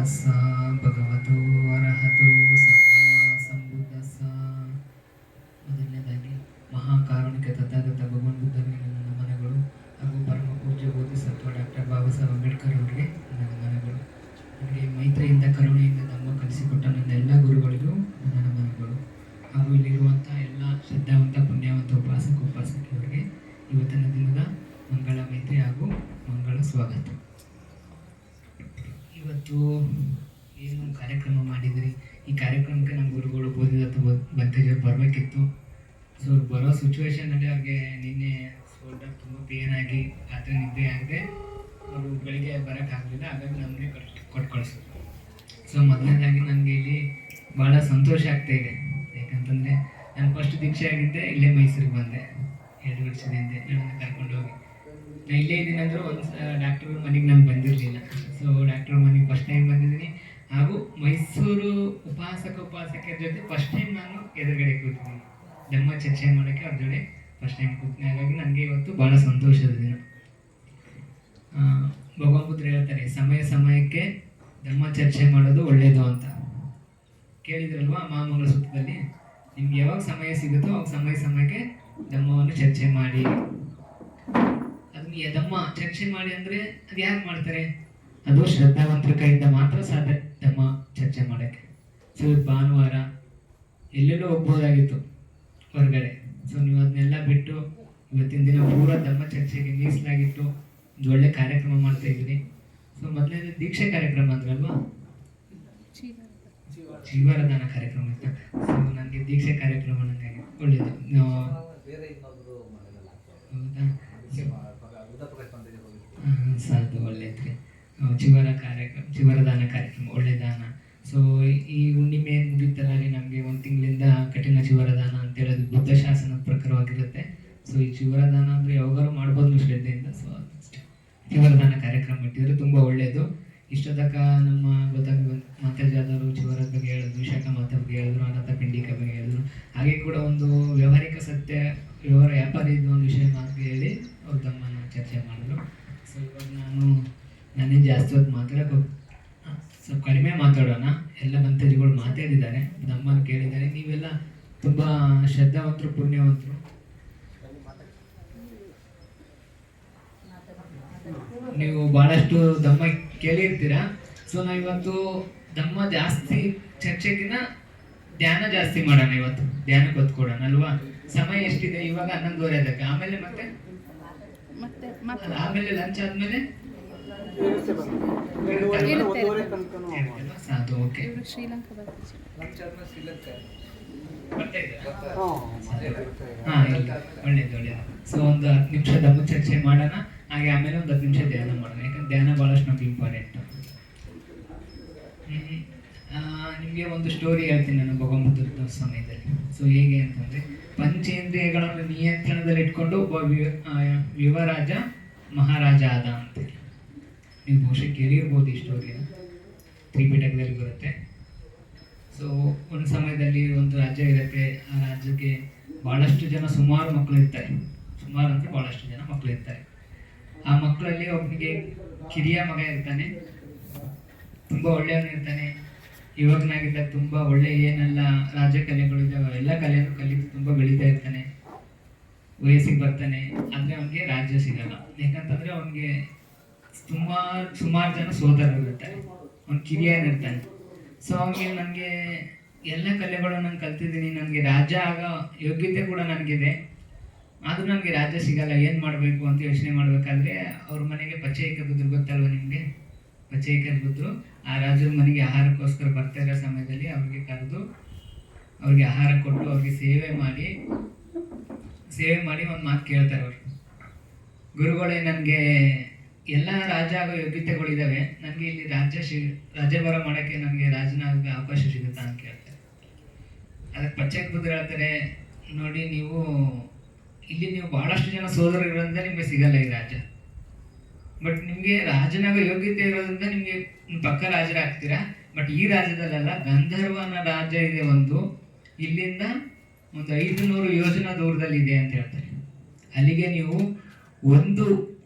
ತಸ್ಸ ಭಗವತೋ ಅರ್ಹತೋ ಸಮ್ಮಾ ಸಂಬುದ್ಧಸ್ಸ. ಮೊದಲನೇದಾಗಿ ಮಹಾಕಾರುಣಿಕ ತಥಾಗತ ಭಗವಾನ್ ಬುದ್ಧನಿಗೆ ನನ್ನ ನಮನಗಳು ಹಾಗೂ ಪರಮ ಪೂಜ್ಯ ಬೋಧಿಸತ್ವ ಡಾಕ್ಟರ್ ಬಾಬಾ ಸಾಹೇಬ್ ಅಂಬೇಡ್ಕರ್ ಅವರಿಗೆ ನನ್ನ ನಮನಗಳು. ನನಗೆ ಮೈತ್ರಿಯಿಂದ ಕರುಣೆಯಿಂದ ಧಮ್ಮ ಕಲಿಸಿಕೊಟ್ಟ ನನ್ನ ಎಲ್ಲ ಗುರುಗಳಿಗೂ ನನ್ನ ನಮನಗಳು ಹಾಗೂ ಇಲ್ಲಿರುವಂಥ ಎಲ್ಲ ಶ್ರದ್ಧಾವಂತ ಪುಣ್ಯವಂತ ಉಪಾಸಕಿಯವರಿಗೆ ಇವತ್ತಿನ ದಿನದ ಮಂಗಳ ಮೈತ್ರಿ ಹಾಗೂ ಮಂಗಳ ಸ್ವಾಗತ. ಇವತ್ತು ಏನು ಕಾರ್ಯಕ್ರಮ ಮಾಡಿದ್ರಿ, ಈ ಕಾರ್ಯಕ್ರಮಕ್ಕೆ ನಮ್ಮ ಗುರುಗಳು ಬೋಧಿದತ್ತ ಬಂತೇಜವ್ರು ಬರಬೇಕಿತ್ತು. ಸೊ ಅವ್ರು ಬರೋ ಸಿಚುವೇಶನಲ್ಲಿ ಅವ್ರಿಗೆ ನಿನ್ನೆ ಶೋಲ್ಡರ್ ತುಂಬ ಪೇನ್ ಆಗಿ ರಾತ್ರಿ ನಿದ್ದೆ ಆಗದೆ ಅವರು ಬೆಳಿಗ್ಗೆ ಬರೋಕ್ಕಾಗಲಿಲ್ಲ. ಹಾಗಾಗಿ ನಮಗೆ ಕೊಟ್ಟು ಕಳಿಸಿದ್ರು. ಸೊ ಮೊದಲನೇದಾಗಿ ನನಗೆ ಇಲ್ಲಿ ಭಾಳ ಸಂತೋಷ ಆಗ್ತಾಯಿದೆ. ಯಾಕಂತಂದರೆ ನಾನು ಫಸ್ಟ್ ದೀಕ್ಷೆ ಆಗಿದ್ದೆ ಇಲ್ಲೇ ಮೈಸೂರಿಗೆ ಬಂದೆ 2 ವರ್ಷದ ಹಿಂದೆ. ನನ್ನನ್ನು ಕರ್ಕೊಂಡು ಹೋಗಿ ನಾನು ಇಲ್ಲೇ ಇದ್ದೀನಿ ಅಂದರೂ ಒಂದು ಡಾಕ್ಟ್ರ್ ಮನೆಗೆ ನಾನು ಬಂದಿರಲಿಲ್ಲ. ಸೊ ಡಾಕ್ಟ್ರ್ ಮನೆಗೆ ಫಸ್ಟ್ ಟೈಮ್ ಬಂದಿದ್ದೀನಿ ಹಾಗೂ ಮೈಸೂರು ಉಪಾಸಕಿಯರ ಜೊತೆ ಫಸ್ಟ್ ಟೈಮ್ ನಾನು ಎದುರುಗಡೆ ಕೂತಿದ್ದೀನಿ. ಧಮ್ಮ ಚರ್ಚೆ ಮಾಡೋಕ್ಕೆ ಅವ್ರ ಜೊತೆ ಫಸ್ಟ್ ಟೈಮ್ ಕೂತೀನಿ. ಹಾಗಾಗಿ ನನಗೆ ಇವತ್ತು ಭಾಳ ಸಂತೋಷದ ದಿನ. ಭಗವಾನ್ ಬುದ್ಧರು ಹೇಳ್ತಾರೆ, ಸಮಯಕ್ಕೆ ಧಮ್ಮ ಚರ್ಚೆ ಮಾಡೋದು ಒಳ್ಳೆಯದು ಅಂತ. ಕೇಳಿದ್ರಲ್ವಾ ಮಹಾಮಂಗಳ ಸೂತ್ರದಲ್ಲಿ, ನಿಮ್ಗೆ ಯಾವಾಗ ಸಮಯ ಸಿಗುತ್ತೋ ಅವಾಗ ಸಮಯಕ್ಕೆ ಧಮ್ಮವನ್ನು ಚರ್ಚೆ ಮಾಡಿ. ಅದನ್ನ ಧಮ್ಮ ಚರ್ಚೆ ಮಾಡಿ ಅಂದರೆ ಅದು ಯಾರು ಮಾಡ್ತಾರೆ? ಅದು ಶ್ರದ್ಧಾವಂತರ ಕೈಯಿಂದ ಮಾತ್ರ ಸಾಧ್ಯ ಧಮ್ಮ ಚರ್ಚೆ ಮಾಡೋಕ್ಕೆ. ಸೊ ಭಾನುವಾರ ಎಲ್ಲೆಲ್ಲೋ ಹೋಗ್ಬೋದಾಗಿತ್ತು ಹೊರಗಡೆ. ಸೊ ನೀವು ಅದನ್ನೆಲ್ಲ ಬಿಟ್ಟು ಇವತ್ತಿನ ದಿನ ಪೂರ ಧಮ್ಮ ಚರ್ಚೆಗೆ ಮೀಸಲಾಗಿಟ್ಟು ಒಂದು ಒಳ್ಳೆ ಕಾರ್ಯಕ್ರಮ ಮಾಡ್ತಾ ಇದ್ದೀರಿ. ಸೊ ಮೊದಲನೇ ದೀಕ್ಷೆ ಕಾರ್ಯಕ್ರಮ ಅಂದ್ರಲ್ವಾ, ಜೀವರದಾನ ಕಾರ್ಯಕ್ರಮ ಇತ್ತು. ಸೊ ನನಗೆ ದೀಕ್ಷೆ ಕಾರ್ಯಕ್ರಮ ನನಗೆ ಒಳ್ಳೆಯದು. ಸಾಧು ಒಳ್ಳೆಯದ್ರಿ. ಜೀವರದಾನ ಕಾರ್ಯಕ್ರಮ ಒಳ್ಳೆ ದಾನ. ಸೊ ಈ ಹುಣ್ಣಿಮೆ ಮುಗಿತಲ್ಲ ರೀ, ನಮಗೆ 1 ತಿಂಗಳಿಂದ ಕಠಿಣ ಜೀವರದಾನ ಅಂತ ಹೇಳೋದು ಬುದ್ಧ ಶಾಸನದ ಪ್ರಕಾರವಾಗಿರುತ್ತೆ. ಸೊ ಈ ಜೀವರದಾನ ಅಂದರೆ ಯಾವಾಗಾರು ಮಾಡ್ಬೋದು ಶ್ರದ್ಧೆಯಿಂದ. ಸೊ ಜೀವರದಾನ ಕಾರ್ಯಕ್ರಮ ಇಟ್ಟಿದ್ರೆ ತುಂಬ ಒಳ್ಳೆಯದು. ಇಷ್ಟೊತ್ತಕ ನಮ್ಮ ಮಾತಾಜಾದರು ಜೀವರದ ಬಗ್ಗೆ ಹೇಳಿದ್ರು, ವಿಶಾಖ ಮಾತಾ ಬಗ್ಗೆ ಹೇಳಿದ್ರು, ಅನಾಥ ಪಿಂಡಿಕ ಬಗ್ಗೆ ಹೇಳಿದ್ರು. ಹಾಗೆ ಕೂಡ ಒಂದು ವ್ಯವಹಾರಿಕ ಸತ್ಯ ವ್ಯಾಪಾರ ಇದ್ದು ಒಂದು ವಿಷಯ ಮಾತು ಹೇಳಿ ಅವ್ರು ತಮ್ಮನ್ನು ಚರ್ಚೆ ಮಾಡಿದ್ರು. ಸೊ ಇವಾಗ ನಾನೇ ಜಾಸ್ತಿ ಹೊತ್ತು ಮಾತಾಡೋಕೆ ಸ್ವಲ್ಪ ಕಡಿಮೆ ಮಾತಾಡೋಣ. ಎಲ್ಲ ಮಂತ್ರಿಗಳು ಮಾತಾಡಿದ್ದಾರೆ, ನಮ್ಮನ್ನು ಕೇಳಿದ್ದಾರೆ. ನೀವೆಲ್ಲ ತುಂಬ ಶ್ರದ್ಧಾವಂತರು, ಪುಣ್ಯವಂತರು. ನೀವು ಭಾಳಷ್ಟು ಧಮ್ಮ ಕೇಳಿರ್ತೀರ. ಸೊ ನಾವಿವತ್ತು ಧಮ್ಮ ಜಾಸ್ತಿ ಚರ್ಚೆಗಿನ ಧ್ಯಾನ ಜಾಸ್ತಿ ಮಾಡೋಣ. ಇವತ್ತು ಧ್ಯಾನಕ್ಕೆ ಒತ್ತು ಕೊಡೋಣ ಅಲ್ವಾ? ಸಮಯ ಎಷ್ಟಿದೆ ಇವಾಗ? 11:30 ಅದಕ್ಕೆ. ಆಮೇಲೆ ಆಮೇಲೆ ಲಂಚ್ ಆದ್ಮೇಲೆ ಸಾಧು. ಓಕೆ, ಒಳ್ಳೇದು. ಸೊ ಒಂದು 10 ನಿಮಿಷ ಧಮ್ಮ ಚರ್ಚೆ ಮಾಡೋಣ. ಹಾಗೆ ಆಮೇಲೆ ಒಂದು 10 ನಿಮಿಷ ಧ್ಯಾನ ಮಾಡೋಣ. ಯಾಕಂದ್ರೆ ಧ್ಯಾನ ಭಾಳಷ್ಟು ನಮ್ಗೆ ಇಂಪಾರ್ಟೆಂಟ್. ನಿಮಗೆ ಒಂದು ಸ್ಟೋರಿ ಹೇಳ್ತೀನಿ ನಾನು ಭಗವಾನ್ ಬುದ್ಧರ ಸಮಯದಲ್ಲಿ. ಸೊ ಹೇಗೆ ಅಂತಂದರೆ, ಪಂಚೇಂದ್ರಿಯಗಳನ್ನು ನಿಯಂತ್ರಣದಲ್ಲಿ ಇಟ್ಕೊಂಡು ಒಬ್ಬ ಯುವರಾಜ ಮಹಾರಾಜ ಆದ ಅಂತೇಳಿ. ನೀವು ಬಹುಶಃ ಕೇಳಿರ್ಬೋದು ಈ ಸ್ಟೋರಿನ, ತ್ರಿಪಿಟಕದಲ್ಲಿ ಬರುತ್ತೆ. ಸೊ ಒಂದು ಸಮಯದಲ್ಲಿ ಒಂದು ರಾಜ್ಯ ಇರುತ್ತೆ. ಆ ರಾಜ್ಯಕ್ಕೆ ಭಾಳಷ್ಟು ಜನ, ಸುಮಾರು ಮಕ್ಕಳು ಇರ್ತಾರೆ. ಸುಮಾರು ಅಂದರೆ ಭಾಳಷ್ಟು ಜನ ಮಕ್ಕಳು ಇರ್ತಾರೆ. ಆ ಮಕ್ಕಳಲ್ಲಿ ಒಬ್ಬನಿಗೆ ಕಿರಿಯ ಮಗ ಇರ್ತಾನೆ, ತುಂಬ ಒಳ್ಳೆಯವನಿರ್ತಾನೆ. ಯುವಕನಾಗಿದ್ದಾಗ ತುಂಬ ಒಳ್ಳೆ ಏನೆಲ್ಲ ರಾಜ್ಯ ಕಲೆಗಳಿದ್ದಾವೆ ಎಲ್ಲ ಕಲೆಯನ್ನು ಕಲಿತು ತುಂಬ ಬೆಳೀತಾ ಇರ್ತಾನೆ. ವಯಸ್ಸಿಗೆ ಬರ್ತಾನೆ, ಆದರೆ ಅವನಿಗೆ ರಾಜ್ಯ ಸಿಗಲ್ಲ. ಯಾಕಂತಂದರೆ ಅವನಿಗೆ ಸುಮಾರು ಜನ ಸೋದರರು ಇರ್ತಾರೆ. ಅವ್ನು ಕಿರಿಯನಿರ್ತಾನೆ. ಸೊ ಅವನಿಗೆ ನನಗೆ ಎಲ್ಲ ಕಲೆಗಳು ನಾನು ಕಲ್ತಿದ್ದೀನಿ, ನನಗೆ ರಾಜ್ಯ ಆಗೋ ಯೋಗ್ಯತೆ ಕೂಡ ನನಗಿದೆ, ಆದರೂ ನನಗೆ ರಾಜ್ಯ ಸಿಗಲ್ಲ, ಏನು ಮಾಡಬೇಕು ಅಂತ ಯೋಚನೆ ಮಾಡಬೇಕಾದ್ರೆ ಅವ್ರ ಮನೆಗೆ ಪಚ್ಚೈಕ ಬುದ್ಧರು ಗೊತ್ತಲ್ವ ನಿಮಗೆ? ಪಚ್ಚೈಕ ಬುದ್ಧರು ಆ ರಾಜರ ಮನೆಗೆ ಆಹಾರಕ್ಕೋಸ್ಕರ ಬರ್ತಾ ಇರೋ ಸಮಯದಲ್ಲಿ ಅವ್ರಿಗೆ ಕರೆದು ಅವ್ರಿಗೆ ಆಹಾರ ಕೊಟ್ಟು ಅವ್ರಿಗೆ ಸೇವೆ ಮಾಡಿ ಒಂದು ಮಾತು ಕೇಳ್ತಾರೆ ಅವರು. ಗುರುಗಳೇ, ನನಗೆ ಎಲ್ಲ ರಾಜ ಆಗೋ ಯೋಗ್ಯತೆಗಳಿದ್ದಾವೆ, ನನಗೆ ಇಲ್ಲಿ ರಾಜ್ಯಭಾರ ಮಾಡೋಕ್ಕೆ ನನಗೆ ರಾಜನಾಗ ಅವಕಾಶ ಸಿಗುತ್ತಾ ಅಂತ ಕೇಳ್ತಾರೆ. ಅದಕ್ಕೆ ಪಚ್ಚೈಕ ಬುದ್ಧರು ಹೇಳ್ತಾರೆ, ನೋಡಿ ನೀವು ಭಾಳಷ್ಟು ಜನ ಸೋದರರು ಇರೋದ್ರಿಂದ ನಿಮಗೆ ಸಿಗಲ್ಲ ಈ ರಾಜ್ಯ. ಬಟ್ ನಿಮಗೆ ರಾಜನಾಗ ಯೋಗ್ಯತೆ ಇರೋದ್ರಿಂದ ನಿಮಗೆ ಪಕ್ಕ ರಾಜರಾಗ್ತೀರಾ. ಬಟ್ ಈ ರಾಜ್ಯದಲ್ಲೆಲ್ಲ ಗಂಧರ್ವನ ರಾಜ್ಯ ಇದೆ ಒಂದು, ಇಲ್ಲಿಂದ ಒಂದು 500 ಯೋಜನ ದೂರದಲ್ಲಿ ಇದೆ ಅಂತ ಹೇಳ್ತಾರೆ. ಅಲ್ಲಿಗೆ ನೀವು 1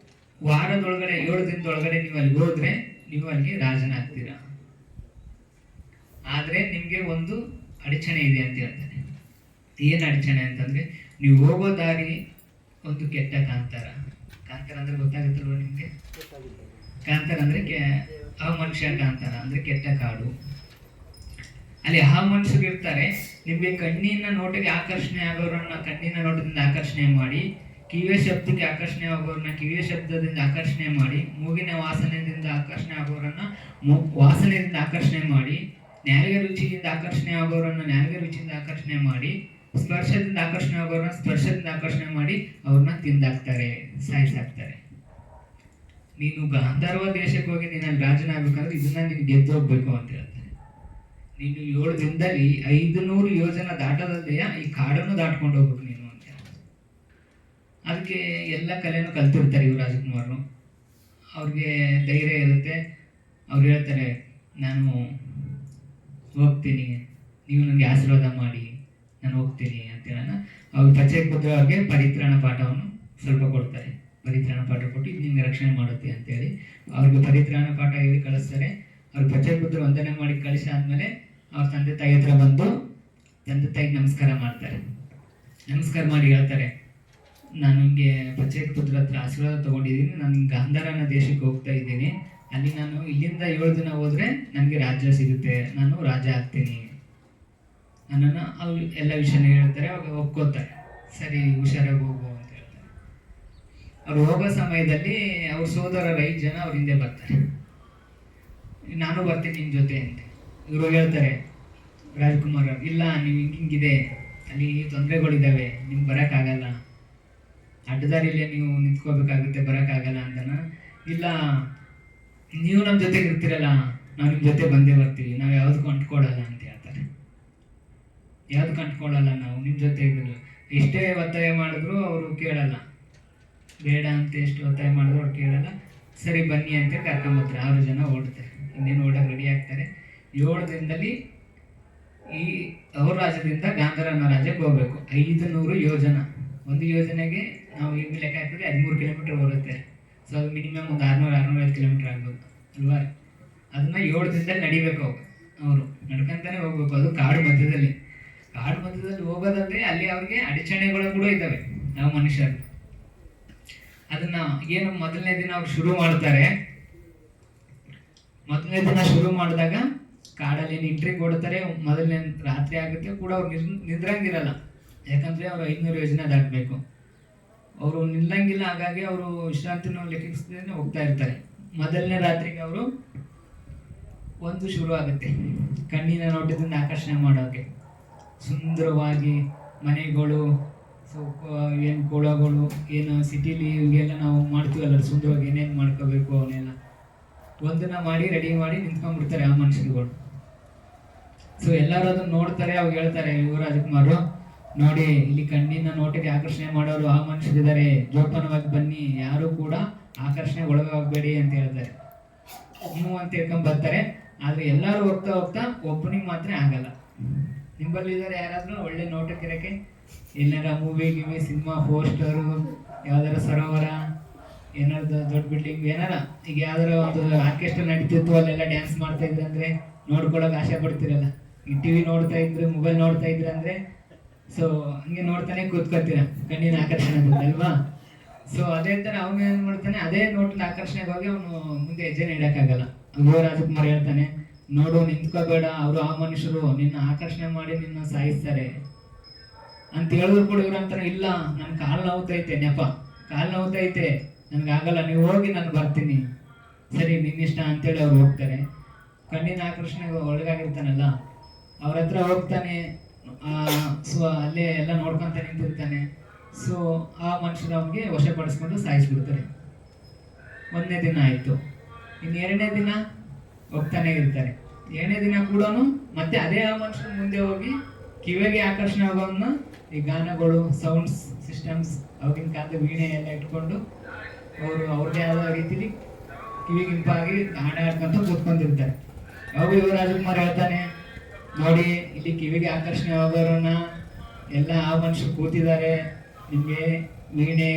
ವಾರದೊಳಗಡೆ 7 ದಿನದೊಳಗಡೆ ನೀವು ಅಲ್ಲಿಗೆ ಹೋದ್ರೆ ನೀವು ಅಲ್ಲಿಗೆ ರಾಜನಾಗ್ತೀರಾ. ಆದರೆ ನಿಮಗೆ ಒಂದು ಅಡಚಣೆ ಇದೆ ಅಂತ ಹೇಳ್ತಾನೆ. ಏನು ಅಡಚಣೆ ಅಂತಂದರೆ, ನೀವು ಹೋಗೋ ದಾರಿ ಒಂದು ಕೆಟ್ಟ ಕಾಂತಾರ. ಕಾಂತಾರ ಅಂದರೆ ಗೊತ್ತಾಗುತ್ತಲ್ವ ನಿಮಗೆ? ಕಾಂತಾರ ಅಂದರೆ ಮನುಷ್ಯ ಕಾಂತಾರ ಅಂದರೆ ಕೆಟ್ಟ ಕಾಡು. ಅಲ್ಲಿ ಮನುಷ್ಯರು ಇರ್ತಾರೆ. ನಿಮಗೆ ಕಣ್ಣಿನ ನೋಟಕ್ಕೆ ಆಕರ್ಷಣೆ ಆಗೋರನ್ನ ಕಣ್ಣಿನ ನೋಟದಿಂದ ಆಕರ್ಷಣೆ ಮಾಡಿ, ಕಿವಿಯ ಶಬ್ದಕ್ಕೆ ಆಕರ್ಷಣೆ ಆಗೋರನ್ನ ಕಿವಿಯ ಶಬ್ದದಿಂದ ಆಕರ್ಷಣೆ ಮಾಡಿ, ಮೂಗಿನ ವಾಸನೆಯಿಂದ ಆಕರ್ಷಣೆ ಆಗೋರನ್ನ ವಾಸನೆಯಿಂದ ಆಕರ್ಷಣೆ ಮಾಡಿ, ನ್ಯಾಯ ರುಚಿಯಿಂದ ಆಕರ್ಷಣೆ ಆಗೋರನ್ನ ನ್ಯಾಯ ರುಚಿಯಿಂದ ಆಕರ್ಷಣೆ ಮಾಡಿ, ಸ್ಪರ್ಶದಿಂದ ಆಕರ್ಷಣೆ ಆಗೋರನ್ನ ಸ್ಪರ್ಶದಿಂದ ಆಕರ್ಷಣೆ ಮಾಡಿ ಅವ್ರನ್ನ ತಿಂದಾಕ್ತಾರೆ, ಸಾಯಿಸಾಕ್ತಾರೆ. ನೀನು ಗಾಂಧರ್ವ ದೇಶಕ್ಕೆ ಹೋಗಿ ನೀನು ರಾಜನಾಗಬೇಕಂದ್ರೆ ಇದನ್ನ ನೀನು ಗೆದ್ದು ಹೋಗ್ಬೇಕು ಅಂತ ಹೇಳ್ತಾರೆ. ನೀನು 7 ದಿನದಲ್ಲಿ 500 ಯೋಜನ ದಾಟದಲ್ಲೆಯ ಈ ಕಾಡನ್ನು ದಾಟ್ಕೊಂಡು ಹೋಗ್ಬೇಕು ನೀನು ಅಂತ. ಅದಕ್ಕೆ ಎಲ್ಲ ಕಲೆನೂ ಕಲ್ತಿರ್ತಾರೆ ಇವ್ರು ರಾಜಕುಮಾರರು. ಅವ್ರಿಗೆ ಧೈರ್ಯ ಇರುತ್ತೆ. ಅವ್ರು ಹೇಳ್ತಾರೆ, ನಾನು ಹೋಗ್ತೀನಿ, ನೀವು ನನಗೆ ಆಶೀರ್ವಾದ ಮಾಡಿ ನಾನು ಹೋಗ್ತೀನಿ ಅಂತ ಹೇಳೋಣ. ಅವ್ರು ಪಚ್ಚೆಪುತ್ರ ಅವ್ರಿಗೆ ಪರಿತ್ರಾಣ ಪಾಠವನ್ನು ಸ್ವಲ್ಪ ಕೊಡ್ತಾರೆ. ಪರಿತ್ರಾಣ ಪಾಠ ಕೊಟ್ಟು ಇದು ನಿಮ್ಗೆ ರಕ್ಷಣೆ ಮಾಡುತ್ತೆ ಅಂತೇಳಿ ಅವ್ರಿಗೆ ಪರಿತ್ರಾಣ ಪಾಠ ಹೇಳಿ ಕಳಿಸ್ತಾರೆ. ಅವ್ರು ಪಚ್ಚೆಪುತ್ರ ವಂದನೆ ಮಾಡಿ ಕಳಿಸಾದ್ಮೇಲೆ ಅವ್ರ ತಂದೆ ತಾಯಿ ಹತ್ರ ಬಂದು ತಂದೆ ತಾಯಿಗೆ ನಮಸ್ಕಾರ ಮಾಡ್ತಾರೆ. ನಮಸ್ಕಾರ ಮಾಡಿ ಹೇಳ್ತಾರೆ, ನಾನು ನಿಮಗೆ ಪಚ್ಚೆಪುತ್ರ ಹತ್ರ ಆಶೀರ್ವಾದ ತೊಗೊಂಡಿದ್ದೀನಿ, ನಾನು ಗಾಂಧಾರನ ದೇಶಕ್ಕೆ ಹೋಗ್ತಾ ಇದ್ದೀನಿ. ಅಲ್ಲಿ ನಾನು ಇಲ್ಲಿಂದ 7 ದಿನ ಹೋದರೆ ನನಗೆ ರಾಜ್ಯ ಸಿಗುತ್ತೆ, ನಾನು ರಾಜ ಆಗ್ತೀನಿ ನನ್ನನ್ನು ಅವ್ರು ಎಲ್ಲ ವಿಷಯನ ಹೇಳ್ತಾರೆ. ಅವಾಗ ಒಪ್ಕೋತಾರೆ, ಸರಿ ಹುಷಾರಾಗಿ ಹೋಗು ಅಂತ ಹೇಳ್ತಾರೆ. ಅವ್ರು ಹೋಗೋ ಸಮಯದಲ್ಲಿ ಅವ್ರ ಸೋದರರ 5 ಜನ ಅವ್ರ ಹಿಂದೆ ಬರ್ತಾರೆ. ನಾನು ಬರ್ತೀನಿ ನಿನ್ನ ಜೊತೆ ಅಂತ. ಇವರು ಹೇಳ್ತಾರೆ ರಾಜ್ಕುಮಾರ್, ಇಲ್ಲ ನೀವು ಹಿಂಗಿದೆ, ಅಲ್ಲಿ ತೊಂದರೆಗಳಿದ್ದಾವೆ, ನಿಮ್ಗೆ ಬರೋಕ್ಕಾಗಲ್ಲ, ಅಡ್ಡದಾರಿಲೇ ನೀವು ನಿಂತ್ಕೋಬೇಕಾಗುತ್ತೆ, ಬರೋಕ್ಕಾಗಲ್ಲ ಅಂತನ. ಇಲ್ಲ, ನೀವು ನಮ್ಮ ಜೊತೆಗೆ ಇರ್ತೀರಲ್ಲ, ನಾವು ನಿಮ್ಮ ಜೊತೆ ಬಂದೇ ಬರ್ತೀವಿ, ನಾವು ಯಾವುದಕ್ಕೂ ಅಂಟ್ಕೊಡಲ್ಲ ಅಂತ ಹೇಳ್ತಾರೆ. ಯಾವುದಕ್ಕೂ ಅಂಟ್ಕೊಳ್ಳಲ್ಲ, ನಾವು ನಿಮ್ಮ ಜೊತೆ ಇದ್ರು. ಎಷ್ಟೇ ಒತ್ತಾಯ ಮಾಡಿದ್ರು ಅವರು ಕೇಳಲ್ಲ, ಬೇಡ ಅಂತ ಎಷ್ಟು ಒತ್ತಾಯ ಮಾಡಿದ್ರು ಅವ್ರು ಕೇಳಲ್ಲ. ಸರಿ ಬನ್ನಿ ಅಂತ ಕರ್ಕೊಂಬರ್ತಾರೆ. 6 ಜನ ಓಡ್ತಾರೆ, ಇನ್ನೇನು ಓಡೋಕೆ ರೆಡಿ ಆಗ್ತಾರೆ. 7 ದಿನದಲ್ಲಿ ಈ ಅವ್ರ ರಾಜ್ಯದಿಂದ ಗಾಂಧಾರನ ರಾಜ್ಯಕ್ಕೆ ಹೋಗ್ಬೇಕು. 500 ಯೋಜನ. ಒಂದು ಯೋಜನೆಗೆ ನಾವು ಈಗ ಲೆಕ್ಕ ಹಾಕಿದ್ರೆ 13 ಕಿಲೋಮೀಟರ್ ಬರುತ್ತೆ. ಸೊ ಅದು ಮಿನಿಮಮ್ ಒಂದು 600-650 ಕಿಲೋಮೀಟರ್ ಆಗ್ಬೋದು ಅಲ್ವಾ? ಅದನ್ನ 7 ದಿನದಲ್ಲಿ ನಡಿಬೇಕು ಅವರು, ನಡ್ಕೊಂತಾನೆ ಹೋಗ್ಬೇಕು. ಅದು ಕಾಡು ಮಧ್ಯದಲ್ಲಿ. ಕಾಡು ಮಧ್ಯದಲ್ಲಿ ಹೋಗೋದಂದ್ರೆ ಅಲ್ಲಿ ಅವ್ರಿಗೆ ಅಡಚಣೆಗಳು ಕೂಡ ಇದ್ದಾವೆ ನಾವು ಮನುಷ್ಯರು. ಅದನ್ನ ಏನು ಮೊದಲನೇ ದಿನ ಅವ್ರು ಶುರು ಮಾಡ್ತಾರೆ. ಮೊದಲನೇ ದಿನ ಶುರು ಮಾಡಿದಾಗ ಕಾಡಲ್ಲಿ ಎಂಟ್ರಿ ಕೊಡ್ತಾರೆ. ಮೊದಲನೇ ರಾತ್ರಿ ಆಗುತ್ತೆ ಕೂಡ ಅವ್ರು ನಿದ್ರಂಗಿರಲ್ಲ, ಯಾಕಂದ್ರೆ ಅವ್ರು 500 ಯೋಜನೆ ದಾಟಬೇಕು. ಅವರು ನಿಲ್ಲಂಗಿಲ್ಲ, ಹಾಗಾಗಿ ಅವರು ವಿಶ್ರಾಂತಿನೂ ಲೆಕ್ಕಿಸದೇ ಹೋಗ್ತಾ ಇರ್ತಾರೆ. ಮೊದಲನೇ ರಾತ್ರಿಗೆ ಅವರು ಒಂದು ಶುರು ಆಗುತ್ತೆ, ಕಣ್ಣಿನ ನೋಟದಿಂದ ಆಕರ್ಷಣೆ ಮಾಡೋಕೆ. ಸುಂದರವಾಗಿ ಮನೆಗಳು, ಸೊ ಏನು ಕೊಳಗಳು, ಏನು ಸಿಟಿಲಿ ಇವೆಲ್ಲ ನಾವು ಮಾಡ್ತೀವಲ್ಲ, ಸುಂದರವಾಗಿ ಏನೇನು ಮಾಡ್ಕೋಬೇಕು ಅವನ್ನೆಲ್ಲ ಒಂದನ್ನ ಮಾಡಿ ರೆಡಿ ಮಾಡಿ ನಿಂತ್ಕೊಂಡ್ಬಿಡ್ತಾರೆ ಆ ಮನುಷ್ಯರುಗಳು. ಸೊ ಎಲ್ಲರೂ ಅದನ್ನ ನೋಡ್ತಾರೆ. ಅವಾಗ ಹೇಳ್ತಾರೆ ಯುವ ರಾಜಕುಮಾರು, ನೋಡಿ ಇಲ್ಲಿ ಕಣ್ಣಿನ ನೋಟಿಗೆ ಆಕರ್ಷಣೆ ಮಾಡೋರು ಆ ಮನುಷ್ಯರಿದ್ದಾರೆ, ಜೋಪಾನವಾಗಿ ಬನ್ನಿ, ಯಾರು ಕೂಡ ಆಕರ್ಷಣೆ ಒಳಗಾಗಬೇಡಿ ಅಂತ ಹೇಳ್ತಾರೆ. ನೀವು ಅಂತ ಹೇಳ್ಕೊಂಡ್ ಬರ್ತಾರೆ. ಆದ್ರೆ ಎಲ್ಲರೂ ಹೋಗ್ತಾ ಹೋಗ್ತಾ ಒಬ್ಬನಿಗೆ ಮಾತ್ರ ಆಗಲ್ಲ. ನಿಂಬಲ್ಲಿ ಇದ್ದಾರೆ ಯಾರಾದ್ರೂ ಒಳ್ಳೆ ನೋಟಕ್ಕಿರಕ್ಕೆ, ಎಲ್ಲಾರ ಮೂವಿ ಗಿವಿ ಸಿನಿಮಾ ಪೋಸ್ಟರು, ಯಾವ್ದಾರ ಸರೋವರ, ಏನಾದ್ರು ದೊಡ್ಡ ಬಿಲ್ಡಿಂಗ್, ಏನಾರ ಈಗ ಯಾವ್ದಾರ ಒಂದು ಆರ್ಕೆಸ್ಟ್ರಾ ನಡೀತಿತ್ತು, ಅಲ್ಲೆಲ್ಲ ಡ್ಯಾನ್ಸ್ ಮಾಡ್ತಾ ಇದ್ರೆ ಅಂದ್ರೆ ನೋಡ್ಕೊಳಕ್ ಆಸೆ ಪಡ್ತಿರಲ್ಲ. ಈ ಟಿವಿ ನೋಡ್ತಾ ಇದ್ರೆ, ಮೊಬೈಲ್ ನೋಡ್ತಾ ಇದ್ರೆ ಅಂದ್ರೆ ಸೊ ಹಂಗೆ ನೋಡ್ತಾನೆ ಕೂತ್ಕೊತೀರ, ಕಣ್ಣಿನ ಆಕರ್ಷಣೆ ಅಲ್ವಾ? ಸೊ ಅದೇ ತರ ಅವನು ಏನ್ ಮಾಡ್ತಾನೆ, ಅದೇ ನೋಟಿನ ಆಕರ್ಷಣೆಗೆ ಹೋಗಿ ಅವನು ಮುಂದೆ ಹೆಜ್ಜೆ ಇಡಕ್ಕಾಗಲ್ಲ. ಯುವ ರಾಜಕುಮಾರ್ ಹೇಳ್ತಾನೆ, ನೋಡು ನಿಂತ್ಕೋಬೇಡ, ಅವರು ಆ ಮನುಷ್ಯರು ನಿನ್ನ ಆಕರ್ಷಣೆ ಮಾಡಿ ನಿನ್ನ ಸಾಯಿಸ್ತಾರೆ ಅಂತ ಹೇಳಿದ್ರು ಕೂಡ ಇವ್ರು ಅಂತಾನೆ, ಇಲ್ಲ ನನ್ ಕಾಲು ನೋವುತ್ತೈತೆ, ನೆಪ ಕಾಲು ನೋವುತ್ತೈತೆ, ನನ್ಗಾಗಲ್ಲ, ನೀವು ಹೋಗಿ ನಾನು ಬರ್ತೀನಿ. ಸರಿ ನಿನ್ನಿಷ್ಟ ಅಂತೇಳಿ ಅವ್ರು ಹೋಗ್ತಾರೆ. ಕಣ್ಣಿನ ಆಕರ್ಷಣೆಗೆ ಒಳಗಾಗಿರ್ತಾನಲ್ಲ, ಅವ್ರ ಹತ್ರ ಹೋಗ್ತಾನೆ. ಸೊ ಅಲ್ಲೇ ಎಲ್ಲ ನೋಡ್ಕೊಂತ ನಿಂತಿರ್ತಾನೆ. ಸೊ ಆ ಮನುಷ್ಯರು ಅವ್ನಿಗೆ ವಶಪಡಿಸ್ಕೊಂಡು ಸಾಯಿಸ್ಬಿಡ್ತಾರೆ. 1ನೇ ದಿನ ಆಯಿತು. ಇನ್ನು 2ನೇ ದಿನ ಹೋಗ್ತಾನೆ ಇರ್ತಾರೆ. 2ನೇ ದಿನ ಕೂಡ ಮತ್ತೆ ಅದೇ ಆ ಮನುಷ್ಯರು ಮುಂದೆ ಹೋಗಿ ಕಿವಿಗೆ ಆಕರ್ಷಣೆ ಆಗೋನ್ನ ಈ ಗಾನಗಳು, ಸೌಂಡ್ಸ್ ಸಿಸ್ಟಮ್ಸ್, ಅವಾಗಿನ ಕಾಲದ ವೀಣೆ ಎಲ್ಲ ಇಟ್ಕೊಂಡು ಅವರು ಅವ್ರದ್ದೇ ಆದ ರೀತಿಲಿ ಕಿವಿಗೆ ಇಂಪಾಗಿ ಹಾಡಾಡ್ಕೊಂತ ಕೂತ್ಕೊಂಡಿರ್ತಾರೆ. ಯಾವಾಗ ಯುವ ರಾಜಕುಮಾರ್ ಹೇಳ್ತಾನೆ, ನೋಡಿ ಇಲ್ಲಿ ಕಿವಿಗೆ ಆಕರ್ಷಣೆ ಆಗೋರನ್ನ ಎಲ್ಲ ಆ ಮನುಷ್ಯರು ಕೂತಿದ್ದಾರೆ, ನಿಮಗೆ ವೀಣೆ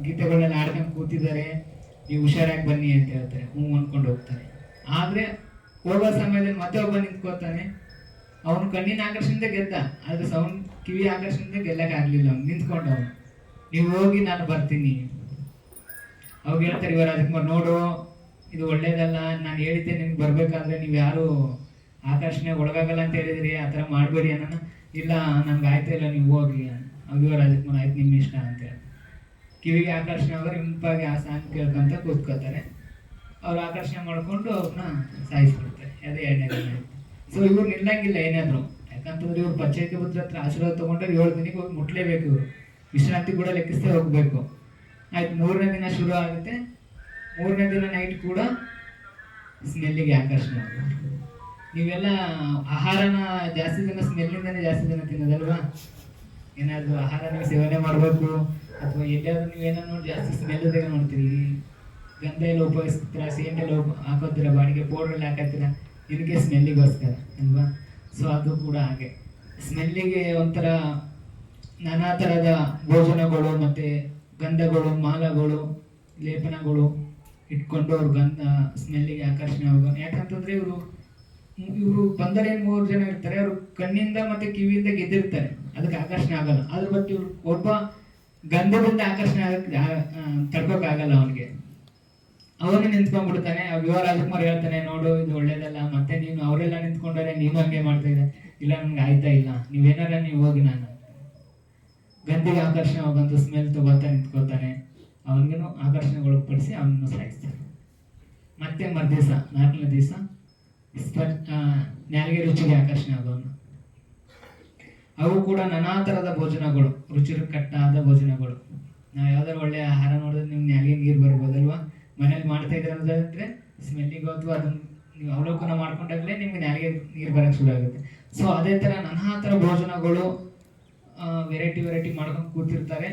ಗೀತೆಗಳನ್ನೆಲ್ಲ ಆಡ್ಕೊಂಡು ಕೂತಿದ್ದಾರೆ, ನೀವು ಹುಷಾರಾಗಿ ಬನ್ನಿ ಅಂತ ಹೇಳ್ತಾರೆ. ಹ್ಞೂ ಅಂದ್ಕೊಂಡು ಹೋಗ್ತಾರೆ. ಆದರೆ ಹೋಗೋ ಸಮಯದಲ್ಲಿ ಮತ್ತೆ ಒಬ್ಬ ನಿಂತ್ಕೋತಾನೆ. ಅವನು ಕಣ್ಣಿನ ಆಕರ್ಷಣೆ ಗೆದ್ದ, ಆದ್ರೆ ಸೌಂಡ್ ಕಿವಿ ಆಕರ್ಷಣೆ ಗೆಲ್ಲಕ್ಕೆ ಆಗ್ಲಿಲ್ಲ. ಅವ್ನು ನಿಂತ್ಕೊಂಡು ಅವನು, ನೀವು ಹೋಗಿ ನಾನು ಬರ್ತೀನಿ. ಅವಾಗ ಹೇಳ್ತಾರೆ ಇವ ರಾಜಕುಮಾರ್, ನೋಡು ಇದು ಒಳ್ಳೇದಲ್ಲ, ನಾನು ಹೇಳಿದ್ದೆ ನಿಮ್ಗೆ ಬರ್ಬೇಕಾದ್ರೆ ನೀವು ಯಾರು ಆಕರ್ಷಣೆ ಒಳಗಾಗಲ್ಲ ಅಂತ ಹೇಳಿದ್ರಿ, ಆ ಥರ ಮಾಡಬೇಡಿ ಅನ್ನೋಣ. ಇಲ್ಲ ನನ್ಗೆ ಆಯ್ತಾ ಇಲ್ಲ, ನೀವು ಹೋಗಿ. ಅವಾಗ ಇವ ರಾಜಕುಮಾರ್, ಆಯ್ತು ನಿಮ್ಮ ಇಷ್ಟ ಅಂತೇಳಿ ಕಿವಿಗೆ ಆಕರ್ಷಣೆ ಆಗೋರು ಇಂಪಾಗಿ ಆ ಸಾಂಗ್ ಕೇಳ್ಕೊಂತ ಕೂತ್ಕೋತಾರೆ. ಅವ್ರು ಆಕರ್ಷಣೆ ಮಾಡ್ಕೊಂಡು ಅವ್ರನ್ನ ಸಾಯಿಸ್ಬಿಡ್ತಾರೆ. ಅದೇ ಎರಡನೇ ದಿನ ಆಯ್ತು. ಸೊ ಇವ್ರು ನಿಲ್ಲಂಗಿಲ್ಲ ಏನಾದ್ರು, ಯಾಕಂತಂದ್ರೆ ಇವ್ರು ಪಂಚಾಯತಿ ಬುದ್ಧ ಹತ್ರ ಆಶೀರ್ವಾದ ತೊಗೊಂಡ್ರೆ 7 ದಿನಕ್ಕೆ ಹೋಗಿ ಮುಟ್ಲೇಬೇಕು. ಇವರು ವಿಶ್ರಾಂತಿ ಕೂಡ ಲೆಕ್ಕಿಸ್ತೇ ಹೋಗ್ಬೇಕು. ಆಯ್ತು, 3ನೇ ದಿನ ಶುರು ಆಗುತ್ತೆ. 3ನೇ ದಿನ ನೈಟ್ ಕೂಡ ಸ್ಮೆಲ್ಲಿಗೆ ಆಕರ್ಷಣೆ ಆಗುತ್ತೆ. ನೀವೆಲ್ಲ ಆಹಾರನ ಜಾಸ್ತಿ ದಿನ ಸ್ಮೆಲ್ಲಿಂದನೇ ಜಾಸ್ತಿ ದಿನ ತಿನ್ನೋದಲ್ವಾ? ಏನಾದರೂ ಆಹಾರ ನೀವು ಸೇವನೆ ಮಾಡಬೇಕು, ಅಥವಾ ಎಲ್ಲಾದ್ರೂ ನೀವೇನೋ ನೋಡಿ ಜಾಸ್ತಿ ಸ್ಮೆಲ್ದಾಗ ನೋಡ್ತೀರಿ. ಗಂಧ ಎಲ್ಲ ಉಪಯೋಗಿಸ್ತೀರಾ, ಸೇಂಟ್ ಎಲ್ಲ ಹಾಕೋತೀರ, ಬಾಡಿಗೆ ಪೌಡ್ರಲ್ಲಿ ಹಾಕತ್ತೀರ, ಇದಕ್ಕೆ ಸ್ಮೆಲ್ಲಿಗೋಸ್ಕರ ಅಲ್ವಾ? ಸೊ ಅದು ಕೂಡ ಹಾಗೆ ಸ್ಮೆಲ್ಲಿಗೆ ಒಂಥರ ನಾನಾ ಥರದ ಭೋಜನಗಳು ಮತ್ತು ಗಂಧಗಳು, ಮಾಲಗಳು, ಲೇಪನಗಳು ಇಟ್ಕೊಂಡು ಅವ್ರು ಗಂಧ ಸ್ಮೆಲ್ಲಿಗೆ ಆಕರ್ಷಣೆ ಆಗೋದು. ಯಾಕಂತಂದರೆ ಇವರು ಬಂದರೆ 3 ಜನ ಇರ್ತಾರೆ, ಅವರು ಕಣ್ಣಿಂದ ಮತ್ತು ಕಿವಿಯಿಂದ ಗೆದ್ದಿರ್ತಾರೆ, ಅದಕ್ಕೆ ಆಕರ್ಷಣೆ ಆಗಲ್ಲ. ಅದ್ರ ಬಟ್ ಇವ್ರು ಒಬ್ಬ ಗಂಧದಿಂದ ಆಕರ್ಷಣೆ ಆಗಕ್ಕೆ ತಡ್ಕೋಕ್ಕಾಗಲ್ಲ ಅವನಿಗೆ. ಅವನು ನಿಂತ್ಕೊಂಡ್ಬಿಡ್ತಾನೆ. ಯುವ ರಾಜಕುಮಾರ್ ಹೇಳ್ತಾನೆ, ನೋಡು ಇದು ಒಳ್ಳೇದಲ್ಲ, ಮತ್ತೆ ನೀನು ಅವರೆಲ್ಲ ನಿಂತ್ಕೊಂಡ್ರೆ ನೀನು ಹಂಗೆ ಮಾಡ್ತಾ ಇದ್ದೆ. ಇಲ್ಲ ನನ್ಗೆ ಆಯ್ತಾ ಇಲ್ಲ, ನೀವೇನಾರ ನೀವು ಹೋಗಿ. ನಾನು ಗಂಧಿಗೆ ಆಕರ್ಷಣೆ ಹೋಗಂತ ಸ್ಮೆಲ್ ತಗೋತಾ ನಿಂತ್ಕೋತಾನೆ. ಅವನಿಗೂ ಆಕರ್ಷಣೆಗೊಳಪಡಿಸಿ ಅವನನ್ನು ಸಾಯಿಸ್ತಾನೆ. ಮತ್ತೆ ಮರುದಿವಸ 4ನೇ ದಿವಸ ನಾಲಿಗೆ ರುಚಿಗೆ ಆಕರ್ಷಣೆ ಆಗೋನು. ಅವು ಕೂಡ ನಾನಾ ಥರದ ಭೋಜನಗಳು, ರುಚಿಕಟ್ಟಾದ ಭೋಜನಗಳು. ನಾವು ಯಾವ್ದಾದ್ರು ಒಳ್ಳೆ ಆಹಾರ ನೋಡಿದ್ರೆ ನಿಮ್ಗೆ ನಾಲಿಗೆ ನೀರು ಬರ್ಬೋದಲ್ವಾ? ಮನೇಲಿ ಮಾಡ್ತಾ ಇದ್ರೆ ಅನ್ನೋದಾದ್ರೆ ಸ್ಮೆಲ್ಲಿಗೆ ಅಥವಾ ಅದನ್ನು ನೀವು ಅವಲೋಕನ ಮಾಡ್ಕೊಂಡಾಗಲೇ ನಿಮ್ಗೆ ನಾಲಿಗೆ ನೀರು ಬರೋಕ್ಕೆ ಶುರು ಆಗುತ್ತೆ. ಸೊ ಅದೇ ಥರ ನಾನಾ ಥರ ಭೋಜನಗಳು ವೆರೈಟಿ ಮಾಡ್ಕೊಂಡು ಕೂತಿರ್ತಾರೆ.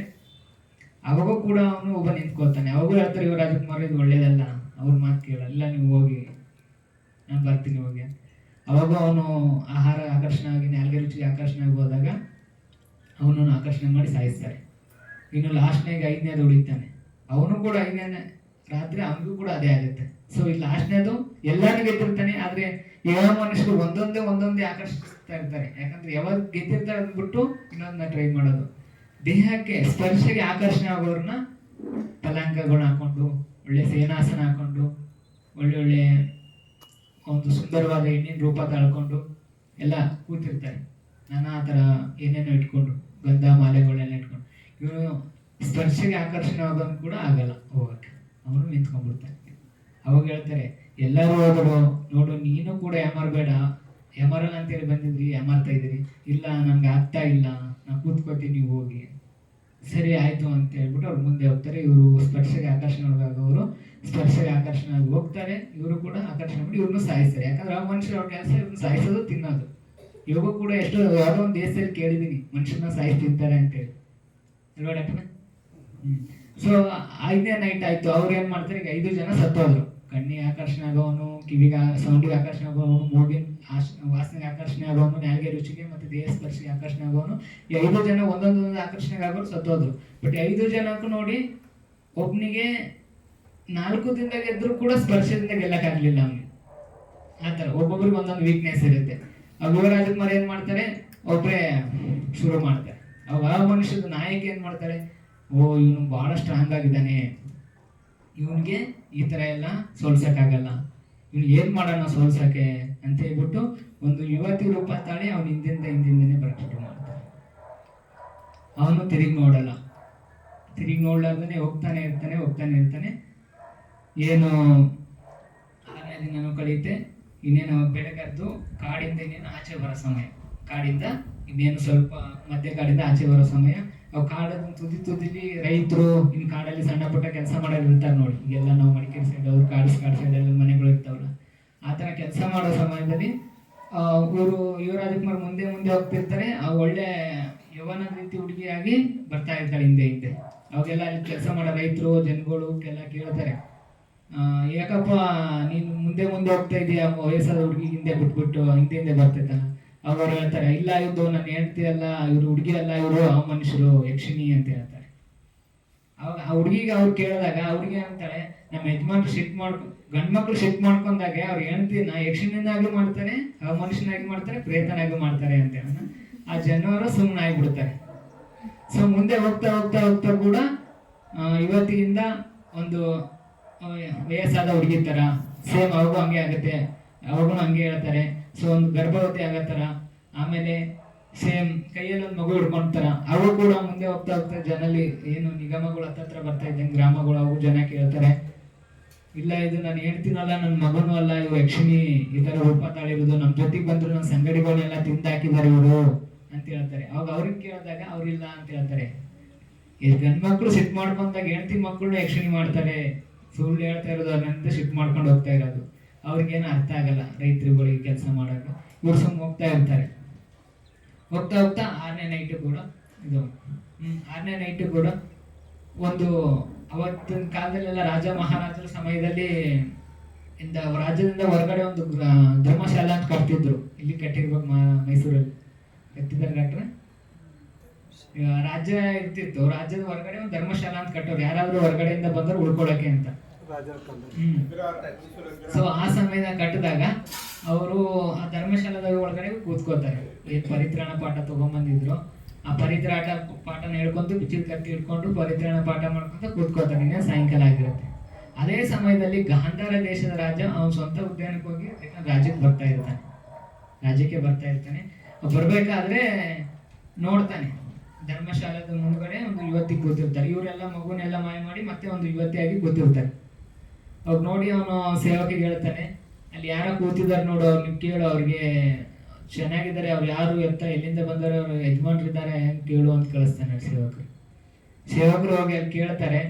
ಅವಾಗೂ ಕೂಡ ಅವನು ಒಬ್ಬ ನಿಂತ್ಕೋತಾನೆ. ಅವಾಗೂ ಹೇಳ್ತಾರೆ ಇವ್ರು ರಾಜಕುಮಾರ್ ಇದು ಒಳ್ಳೇದಲ್ಲ, ಅವ್ರ ಮಾತು ಕೇಳಲ್ಲ, ನೀವು ಹೋಗಿ ನಾನು ಬರ್ತೀನಿ ಹೋಗಿ. ಅವಾಗ ಅವನು ಆಹಾರ ಆಕರ್ಷಣೆ ಆಗಿ ನಾಲ್ಗೆ ರುಚಿಗೆ ಆಕರ್ಷಣೆ ಆಗಿ ಹೋದಾಗ ಅವನನ್ನು ಆಕರ್ಷಣೆ ಮಾಡಿ ಸಾಯಿಸ್ತಾರೆ. ಇನ್ನು ಲಾಸ್ಟ್ನೇಗೆ 5ನೇದು ಉಳಿತಾನೆ. ಅವನು ಕೂಡ 5ನೇ ರಾತ್ರಿ ಅವನಿಗೂ ಕೂಡ ಅದೇ ಆಗುತ್ತೆ. ಸೊ ಈ ಲಾಸ್ಟ್ನೇದು ಎಲ್ಲಾನು ಗೆದ್ದಿರ್ತಾನೆ, ಆದರೆ ಯಾವ ಮನುಷ್ಯರು ಒಂದೊಂದೇ ಆಕರ್ಷಿಸ್ತಾ ಇರ್ತಾರೆ. ಯಾಕಂದ್ರೆ ಯಾವಾಗ ಗೆದ್ದಿರ್ತಾರೆ ಅಂದ್ಬಿಟ್ಟು ಇನ್ನೊಂದನ್ನ ಟ್ರೈ ಮಾಡೋದು. ದೇಹಕ್ಕೆ ಸ್ಪರ್ಶಕ್ಕೆ ಆಕರ್ಷಣೆ ಆಗೋರನ್ನ ಪಲಾಂಗಗಳು ಹಾಕೊಂಡು, ಒಳ್ಳೆ ಸೇನಾಸನ ಹಾಕೊಂಡು, ಒಳ್ಳೆ ಒಂದು ಸುಂದರವಾದ ಹೆಣ್ಣಿನ ರೂಪ ತಾಳ್ಕೊಂಡು ಎಲ್ಲ ಕೂತಿರ್ತಾರೆ. ನಾನಾ ಥರ ಏನೇನೋ ಇಟ್ಕೊಂಡು, ಗಂಧ ಮಾಲೆಗಳೆಲ್ಲ ಇಟ್ಕೊಂಡು. ಇವನು ಸ್ಪರ್ಶಕ್ಕೆ ಆಕರ್ಷಣೆ ಆಗೋನು ಕೂಡ ಆಗಲ್ಲ ಹೋಗಕ್ಕೆ, ಅವನು ನಿಂತ್ಕೊಂಡ್ಬಿಡ್ತಾನೆ. ಅವಾಗ ಹೇಳ್ತಾರೆ ಎಲ್ಲರೂ ಹೋದರು, ನೋಡು ನೀನು ಕೂಡ ಯಾಮಾರಬೇಡ, ಯಾಮಾರಲ್ಲ ಅಂತೇಳಿ ಬಂದಿದ್ರಿ, ಯಾಮಾರ್ತಾ ಇದ್ದೀರಿ. ಇಲ್ಲ ನನ್ಗೆ ಆಗ್ತಾ ಇಲ್ಲ, ನಾನು ಕೂತ್ಕೋತೀನಿ, ನೀವು ಹೋಗಿ. ಸರಿ ಆಯಿತು ಅಂತ ಹೇಳ್ಬಿಟ್ಟು ಅವ್ರು ಮುಂದೆ ಹೋಗ್ತಾರೆ. ಇವರು ಸ್ಪರ್ಶಕ್ಕೆ ಆಕರ್ಷಣೆ ಒಳಗಾಗೋರು ಸ್ಪರ್ಶಕ್ಕೆ ಆಕರ್ಷಣೆ ಆಗಿ ಹೋಗ್ತಾರೆ. ಇವರು ಕೂಡ ಆಕರ್ಷಣೆ ಮಾಡಿ ಇವ್ರನ್ನೂ ಸಾಯಿಸ್ತಾರೆ. ಯಾಕಂದ್ರೆ ಆ ಮನುಷ್ಯರು ಅವ್ರ ಕೆಲಸ ಇವ್ರನ್ನ ಸಾಯಿಸೋದು, ತಿನ್ನೋದು. ಇವಾಗ ಕೂಡ ಎಷ್ಟೋ ಯಾವುದೋ ಒಂದು ದೇಶದಲ್ಲಿ ಕೇಳಿದ್ದೀನಿ ಮನುಷ್ಯರನ್ನ ಸಾಯಿಸಿ ತಿಂತಾರೆ ಅಂತೇಳಿ ಅಲ್ವಾ ಡಾಕ್ಟರ್? ಸೊ 5ನೇ ನೈಟ್ ಆಯ್ತು. ಅವ್ರು ಏನು ಮಾಡ್ತಾರೆ, ಈಗ 5 ಜನ ಸತ್ತೋದ್ರು. ಕಣ್ಣಿಗೆ ಆಕರ್ಷಣೆ ಆಗೋನು, ಕಿವಿಗೆ ಸೌಂಡಿಗೆ ಆಕರ್ಷಣೆ ಆಗೋನು, ಮೂಗಿನ ವಾಸನೆಗೆ ಆಕರ್ಷಣೆ ಆಗೋನು, ನಾಲ್ಗೆ ರುಚಿಗೆ ಮತ್ತು ದೇಹ ಸ್ಪರ್ಶಿಗೆ ಆಕರ್ಷಣೆ ಆಗೋನು. ಈ 5 ಜನ ಒಂದೊಂದು ಆಕರ್ಷಣೆಗೆ ಆಗೋರು ಸತ್ತೋದ್ರು. ಬಟ್ 5 ಜನಕ್ಕೂ ನೋಡಿ ಒಬ್ಬನಿಗೆ 4 ದಿನದಾಗ ಗೆದ್ದರೂ ಕೂಡ ಸ್ಪರ್ಶದಿಂದ ಗೆಲ್ಲಕ್ಕಾಗಲಿಲ್ಲ ಅವನಿಗೆ. ಆ ಥರ ಒಬ್ಬೊಬ್ರಿಗೆ ಒಂದೊಂದು ವೀಕ್ನೆಸ್ ಇರುತ್ತೆ. ಯುವ ರಾಜಕುಮಾರ್ ಏನು ಮಾಡ್ತಾರೆ, ಒಬ್ಬರೇ ಶುರು ಮಾಡ್ತಾರೆ. ಅವಾಗ ಆ ಮನುಷ್ಯದ ನಾಯಕ ಏನು ಮಾಡ್ತಾರೆ, ಓ ಇವನು ಭಾಳ ಸ್ಟ್ರಾಂಗ್ ಆಗಿದ್ದಾನೆ, ಇವನಿಗೆ ಈ ಥರ ಎಲ್ಲ ಸೋಲ್ಸೋಕ್ಕಾಗಲ್ಲ, ಇವನು ಏನು ಮಾಡೋಣ ಸೋಲ್ಸೋಕ್ಕೆ ಅಂತ ಹೇಳ್ಬಿಟ್ಟು ಒಂದು ಯುವತಿ ರೂಪ ತಾಳಿ ಅವನು ಹಿಂದಿಂದನೇ ಬರಕ್ಕೆ ಶುರು ಮಾಡ್ತಾರೆ. ಅವನು ತಿರುಗಿ ನೋಡಲಾರ್ದೇ ಹೋಗ್ತಾನೆ ಇರ್ತಾನೆ. ಏನು 6ನೇ ದಿನನೂ ಕಳೆಯುತ್ತೆ. ಇನ್ನೇನು ಬೆಳಗದ್ದು ಕಾಡಿಂದ ಇನ್ನೇನು ಆಚೆ ಬರೋ ಸಮಯ. ಕಾಡಿಂದ ಇನ್ನೇನು ಸ್ವಲ್ಪ ಕಾಡಿಂದ ಆಚೆ ಬರೋ ಸಮಯ. ಅವು ಕಾಡದ ತುದಿಲಿ ರೈತರು, ಇನ್ನು ಕಾಡಲ್ಲಿ ಸಣ್ಣ ಪುಟ್ಟ ಕೆಲಸ ಮಾಡೋರು ಇರ್ತಾರೆ ನೋಡಿ. ಈಗೆಲ್ಲ ನಾವು ಮಡಿಕೇರಿ ಸೈಡ್ ಅವ್ರು ಕಾಡು ಸೈಡಲ್ಲಿ ಮನೆಗಳು ಇರ್ತಾವಲ್ಲ, ಆ ಥರ ಕೆಲಸ ಮಾಡೋ ಸಮಯದಲ್ಲಿ ಯುವ ರಾಜಕುಮಾರ್ ಮುಂದೆ ಹೋಗ್ತಿರ್ತಾರೆ. ಆ ಒಳ್ಳೆ ಯವನ ರೀತಿ ಹುಡುಗಿಯಾಗಿ ಬರ್ತಾ ಇರ್ತಾಳೆ ಹಿಂದೆ. ಅವಾಗೆಲ್ಲ ಅಲ್ಲಿ ಕೆಲಸ ಮಾಡೋ ರೈತರು ಜನಗಳು ಎಲ್ಲ ಕೇಳ್ತಾರೆ, ಯಾಕಪ್ಪ ನೀನು ಮುಂದೆ ಹೋಗ್ತಾ ಇದೀಯಾ, ವಯಸ್ಸಾದ ಹುಡುಗಿ ಹಿಂದೆ ಬಿಟ್ಬಿಟ್ಟು ಹಿಂದೆ ಬರ್ತಿದ್ದ. ಅವರು ಹೇಳ್ತಾರೆ, ಇಲ್ಲ ಇವ್ರು ನನ್ನ ಹೆಂಡ್ತಿ ಅಲ್ಲ, ಇವರು ಹುಡುಗಿ ಅಲ್ಲ, ಇವರು ಆ ಮನುಷ್ಯರು ಯಕ್ಷಿಣಿ ಅಂತ ಹೇಳ್ತಾರೆ. ಅವಾಗ ಹುಡುಗಿಗೆ ಅವ್ರು ಕೇಳಿದಾಗ ಅವ್ರಿಗೆ ಅಂತಾಳೆ, ನಮ್ಮ ಯಜಮಾನ್ರು ಗಂಡು ಮಕ್ಳು ಶಿಫ್ಟ್ ಮಾಡ್ಕೊಂಡಾಗ ಅವ್ರು ಹೆಣ್ತಿನ ಯಕ್ಷಿಣನಾಗಿ ಮಾಡ್ತಾರೆ, ಮನುಷ್ಯನಾಗಿ ಮಾಡ್ತಾರೆ, ಪ್ರೇತನಾಗಿ ಮಾಡ್ತಾರೆ ಅಂತ ಆ ಜನರು ಸುಮ್ಮನೆ ಆಗಿಬಿಡ್ತಾರೆ. ಸೊ ಮುಂದೆ ಹೋಗ್ತಾ ಹೋಗ್ತಾ ಹೋಗ್ತಾ ಕೂಡ ಇವತ್ತಿಗಿಂದ ಒಂದು ವಯಸ್ಸಾದ ಹುಡುಗಿ ಥರ ಸೇಮ್ ಅವ್ರಿಗೂ ಹಂಗೆ ಆಗುತ್ತೆ, ಅವ್ರಿಗೂ ಹಂಗೆ ಹೇಳ್ತಾರೆ. ಸೊ ಒಂದು ಗರ್ಭವತಿ ಆಗೋ ಥರ, ಆಮೇಲೆ ಸೇಮ್ ಕೈಯಲ್ಲಿ ಒಂದು ಮಗು ಹಿಡ್ಕೊಂತಾರ, ಅವು ಕೂಡ ಮುಂದೆ ಹೋಗ್ತಾ ಹೋಗ್ತಾ ಜನಲ್ಲಿ ಏನು ನಿಗಮಗಳು ಹತ್ತತ್ರ ಬರ್ತಾ ಇದ್ದಂಗೆ ಗ್ರಾಮಗಳು ಅವು ಜನ ಕೇಳ್ತಾರೆ, ಇಲ್ಲ ಇದು ನಾನು ಹೇಳ್ತೀನಲ್ಲ ನನ್ನ ಮಗನೂ ಅಲ್ಲ, ಇವು ಯಕ್ಷಿಣಿ ಈ ಥರ ರೂಪ ತಾಳಿರೋದು, ನಮ್ಮ ಜೊತೆಗೆ ಬಂದ್ರು ನನ್ನ ಸಂಗಡಿಗಳನ್ನೆಲ್ಲ ತಿಂದಾಕಿದ್ದಾರೆ ಇವರು ಅಂತ ಹೇಳ್ತಾರೆ. ಅವಾಗ ಅವ್ರಿಗೆ ಕೇಳಿದಾಗ ಅವ್ರಿಲ್ಲ ಅಂತ ಹೇಳ್ತಾರೆ. ಈ ಗಂಡ್ಮಕ್ಳು ಸಿಟ್ ಮಾಡ್ಕೊಂಡಾಗ ಹೆಂಡತಿ ಮಕ್ಕಳನ್ನ ಯಕ್ಷಿಣಿ ಮಾಡ್ತಾರೆ, ಸುಳ್ಳು ಹೇಳ್ತಾ ಇರೋದು ಅವ್ರನ್ನಂತ ಶಿಫ್ಟ್ ಮಾಡ್ಕೊಂಡು ಹೋಗ್ತಾ ಇರೋದು. ಅವ್ರಿಗೇನು ಅರ್ಥ ಆಗಲ್ಲ ರೈತರುಗಳಿಗೆ ಕೆಲಸ ಮಾಡೋಕೆ, ಇವ್ರು ಸುಮ್ಮನೆ ಹೋಗ್ತಾ ಇರ್ತಾರೆ. ಹೋಗ್ತಾ ಹೋಗ್ತಾ 6ನೇ ನೈಟು ಕೂಡ ಇದು 6ನೇ ನೈಟು ಕೂಡ ಒಂದು ಅವತ್ತಿನ ಕಾಲದಲ್ಲೆಲ್ಲ ರಾಜ ಮಹಾರಾಜರ ಸಮಯದಲ್ಲಿ ರಾಜ್ಯದಿಂದ ಹೊರಗಡೆ ಒಂದು ಧರ್ಮಶಾಲಾ ಅಂತ ಕಟ್ತಿದ್ರು. ಇಲ್ಲಿ ಕಟ್ಟಿರ್ಬೇಕು, ಮೈಸೂರಲ್ಲಿ ಕಟ್ಟಿದ್ದಾರೆ ಡಾಕ್ಟ್ರೆ. ರಾಜ್ಯ ಇರ್ತಿತ್ತು, ರಾಜ್ಯದ ಹೊರಗಡೆ ಒಂದು ಧರ್ಮಶಾಲಾ ಅಂತ ಕಟ್ಟೋರು, ಯಾರಾದ್ರೂ ಹೊರಗಡೆಯಿಂದ ಬಂದ್ರು ಉಳ್ಕೊಳಕ್ಕೆ ಅಂತ. ಸೊ ಆ ಸಮಯದಾಗ ಕಟ್ಟಿದಾಗ ಅವರು ಆ ಧರ್ಮಶಾಲಾದ ಒಳಗಡೆ ಕೂತ್ಕೋತಾರೆ. ಏನ್ ಪರಿತ್ರಾಣ ಪಾಠ ತಗೊಂಡ್ಬಂದಿದ್ರು, ಆ ಪರಿತ್ರಾಣ ಪಾಠನ ಹೇಳ್ಕೊಂತ ಬಿಚ್ಚಿದ ಕತ್ತಿ ಹಿಡ್ಕೊಂಡು ಪರಿತ್ರಾಣ ಪಾಠ ಮಾಡ್ಕೊಂತ ಕೂತ್ಕೋತಾನೆ. ಸಾಯಂಕಾಲ ಆಗಿರುತ್ತೆ. ಅದೇ ಸಮಯದಲ್ಲಿ ಗಾಂಧಾರ ದೇಶದ ರಾಜ ಅವನ ಸ್ವಂತ ಉದ್ಯಾನಕ್ಕೆ ಹೋಗಿ ರಾಜ್ಯಕ್ಕೆ ಬರ್ತಾ ಇರ್ತಾನೆ. ಬರ್ಬೇಕಾದ್ರೆ ನೋಡ್ತಾನೆ ಧರ್ಮಶಾಲಾದ ಮುಂದ್ಗಡೆ ಒಂದು ಯುವತಿ ಕೂತಿರ್ತಾರೆ. ಇವರೆಲ್ಲ ಮಗುನೆಲ್ಲ ಮಾಯ ಮಾಡಿ ಮತ್ತೆ ಒಂದು ಯುವತಿಯಾಗಿ ಕೂತಿರ್ತಾರೆ. ಅವಾಗ ನೋಡಿ ಅವನು ಸೇವಕಿಗೆ ಹೇಳ್ತಾನೆ, ಅಲ್ಲಿ ಯಾರ ಕೂತಿದ್ದಾರೆ ನೋಡು, ಅವ್ರು ನೀವು ಕೇಳು, ಅವ್ರಿಗೆ ಚೆನ್ನಾಗಿದ್ದಾರೆ, ಅವ್ರು ಯಾರು ಎಲ್ಲಿಂದ ಬಂದರೆ ಅವ್ರು ಯಜಮಾನ್ರಿದ್ದಾರೆ ಹೆಂಗೆ ಕೇಳು ಅಂತ ಕಳಿಸ್ತಾನೆ ಸೇವಕರು ಹೋಗಿ ಅಲ್ಲಿ ಕೇಳ್ತಾರೆ.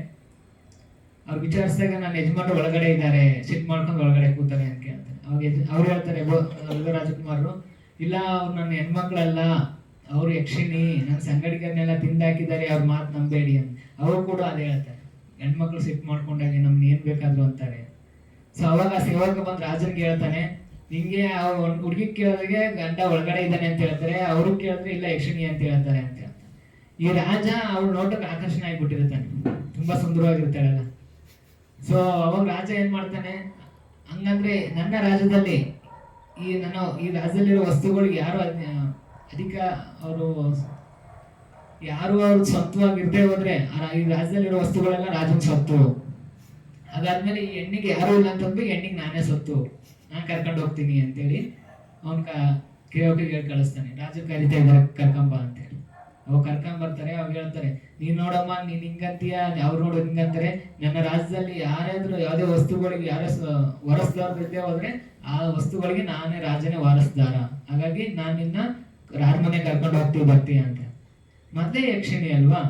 ಅವ್ರು ವಿಚಾರಿಸಿದಾಗ ನನ್ನ ಯಜಮಾನ್ರು ಒಳಗಡೆ ಇದ್ದಾರೆ, ಸಿಟ್ ಮಾಡ್ಕೊಂಡು ಒಳಗಡೆ ಕೂತಾರೆ ಅಂತ ಕೇಳ್ತಾರೆ. ಅವಾಗ ಅವ್ರು ಹೇಳ್ತಾರೆ ರಾಜಕುಮಾರರು, ಇಲ್ಲ ಅವ್ರು ನನ್ನ ಹೆಣ್ಮಕ್ಳಲ್ಲ, ಅವ್ರು ಯಕ್ಷಿಣಿ, ನನ್ನ ಸಂಗಡಿಗರನ್ನೆಲ್ಲ ತಿಂದಾಕಿದ್ದಾರೆ, ಅವ್ರ ಮಾತು ನಂಬೇಡಿ ಅಂತ. ಅವರು ಕೂಡ ಅದೇ ಹೇಳ್ತಾರೆ, ಹೆಣ್ಮಕ್ಳು ಸಿಟ್ ಮಾಡ್ಕೊಂಡಾಗ ನಮ್ಗೆ ಏನ್ ಬೇಕಾದ್ರು ಅಂತಾರೆ. ಸೊ ಅವಾಗ ಸೇವಕ ಬಂದು ರಾಜನ್ಗೆ ಹೇಳ್ತಾನೆ, ನಿಂಗೆ ಹುಡುಗಿ ಕೇಳಿದ್ರೆ ಗಂಡ ಒಳಗಡೆ ಇದ್ದಾನೆ ಅಂತ ಹೇಳ್ತಾರೆ, ಅವರು ಕೇಳಿದ್ರೆ ಇಲ್ಲ ಯಕ್ಷಿಣಿ ಅಂತ ಹೇಳ್ತಾರೆ ಅಂತ ಹೇಳ್ತಾರೆ. ಈ ರಾಜ ಅವ್ಳು ನೋಟಕ್ಕೆ ಆಕರ್ಷಣೆ ಆಗಿಬಿಟ್ಟಿರ್ತಾನೆ, ತುಂಬಾ ಸುಂದರವಾಗಿರ್ತಾಳಲ್ಲ. ಸೊ ಅವಾಗ ರಾಜ ಏನ್ ಮಾಡ್ತಾನೆ, ಹಂಗಂದ್ರೆ ನನ್ನ ರಾಜ್ಯದಲ್ಲಿ ಈ ರಾಜ್ಯದಲ್ಲಿರೋ ವಸ್ತುಗಳಿಗೆ ಯಾರು ಅಧಿಕ ಯಾರು ಅವ್ರ ಸ್ವಂತವಾಗಿರ್ದೇ ಹೋದ್ರೆ ಈ ರಾಜ್ಯದಲ್ಲಿರೋ ವಸ್ತುಗಳೆಲ್ಲ ರಾಜನ ಸೊತ್ತು. ಅದಾದ್ಮೇಲೆ ಈ ಹೆಣ್ಣಿಗೆ ಯಾರು ಇಲ್ಲ ಅಂತಂದ್ರೆ ಹೆಣ್ಣಿಗೆ ನಾನೇ ಸೊತ್ತು, ನಾನು ಕರ್ಕೊಂಡು ಹೋಗ್ತೀನಿ ಅಂತೇಳಿ ಅವನ್ ಕೇಳೋಕೆ ಕಳಿಸ್ತಾನೆ. ರಾಜ ಕರಿತಾ ಇದ್ದಾರೆ ಕರ್ಕೊಂಬ ಅಂತೇಳಿ. ಅವಾಗ ಕರ್ಕೊಂಬರ್ತಾರೆ. ಅವಾಗ ಹೇಳ್ತಾರೆ, ನೀನ್ ನೋಡಮ್ಮ ನೀನ್ ಹಿಂಗಂತೀಯ, ಅವ್ರು ನೋಡು ಹಿಂಗಂತಾರೆ. ನನ್ನ ರಾಜ್ಯದಲ್ಲಿ ಯಾರಾದ್ರೂ ಯಾವುದೇ ವಸ್ತುಗಳಿಗೆ ಯಾರ ವಾರಸ್ದಾರ ಇದ್ದೇ ಹೋದ್ರೆ ಆ ವಸ್ತುಗಳಿಗೆ ನಾನೇ ರಾಜನೇ ವಾರಸ್ದಾರ, ಹಾಗಾಗಿ ನಾನು ನಿನ್ನ ಅರಮನೆ ಕರ್ಕೊಂಡು ಬರ್ತೀಯ ಅಂತ. ಮತ್ತೆ ಯಕ್ಷಿಣಿ ಅಲ್ವಾ,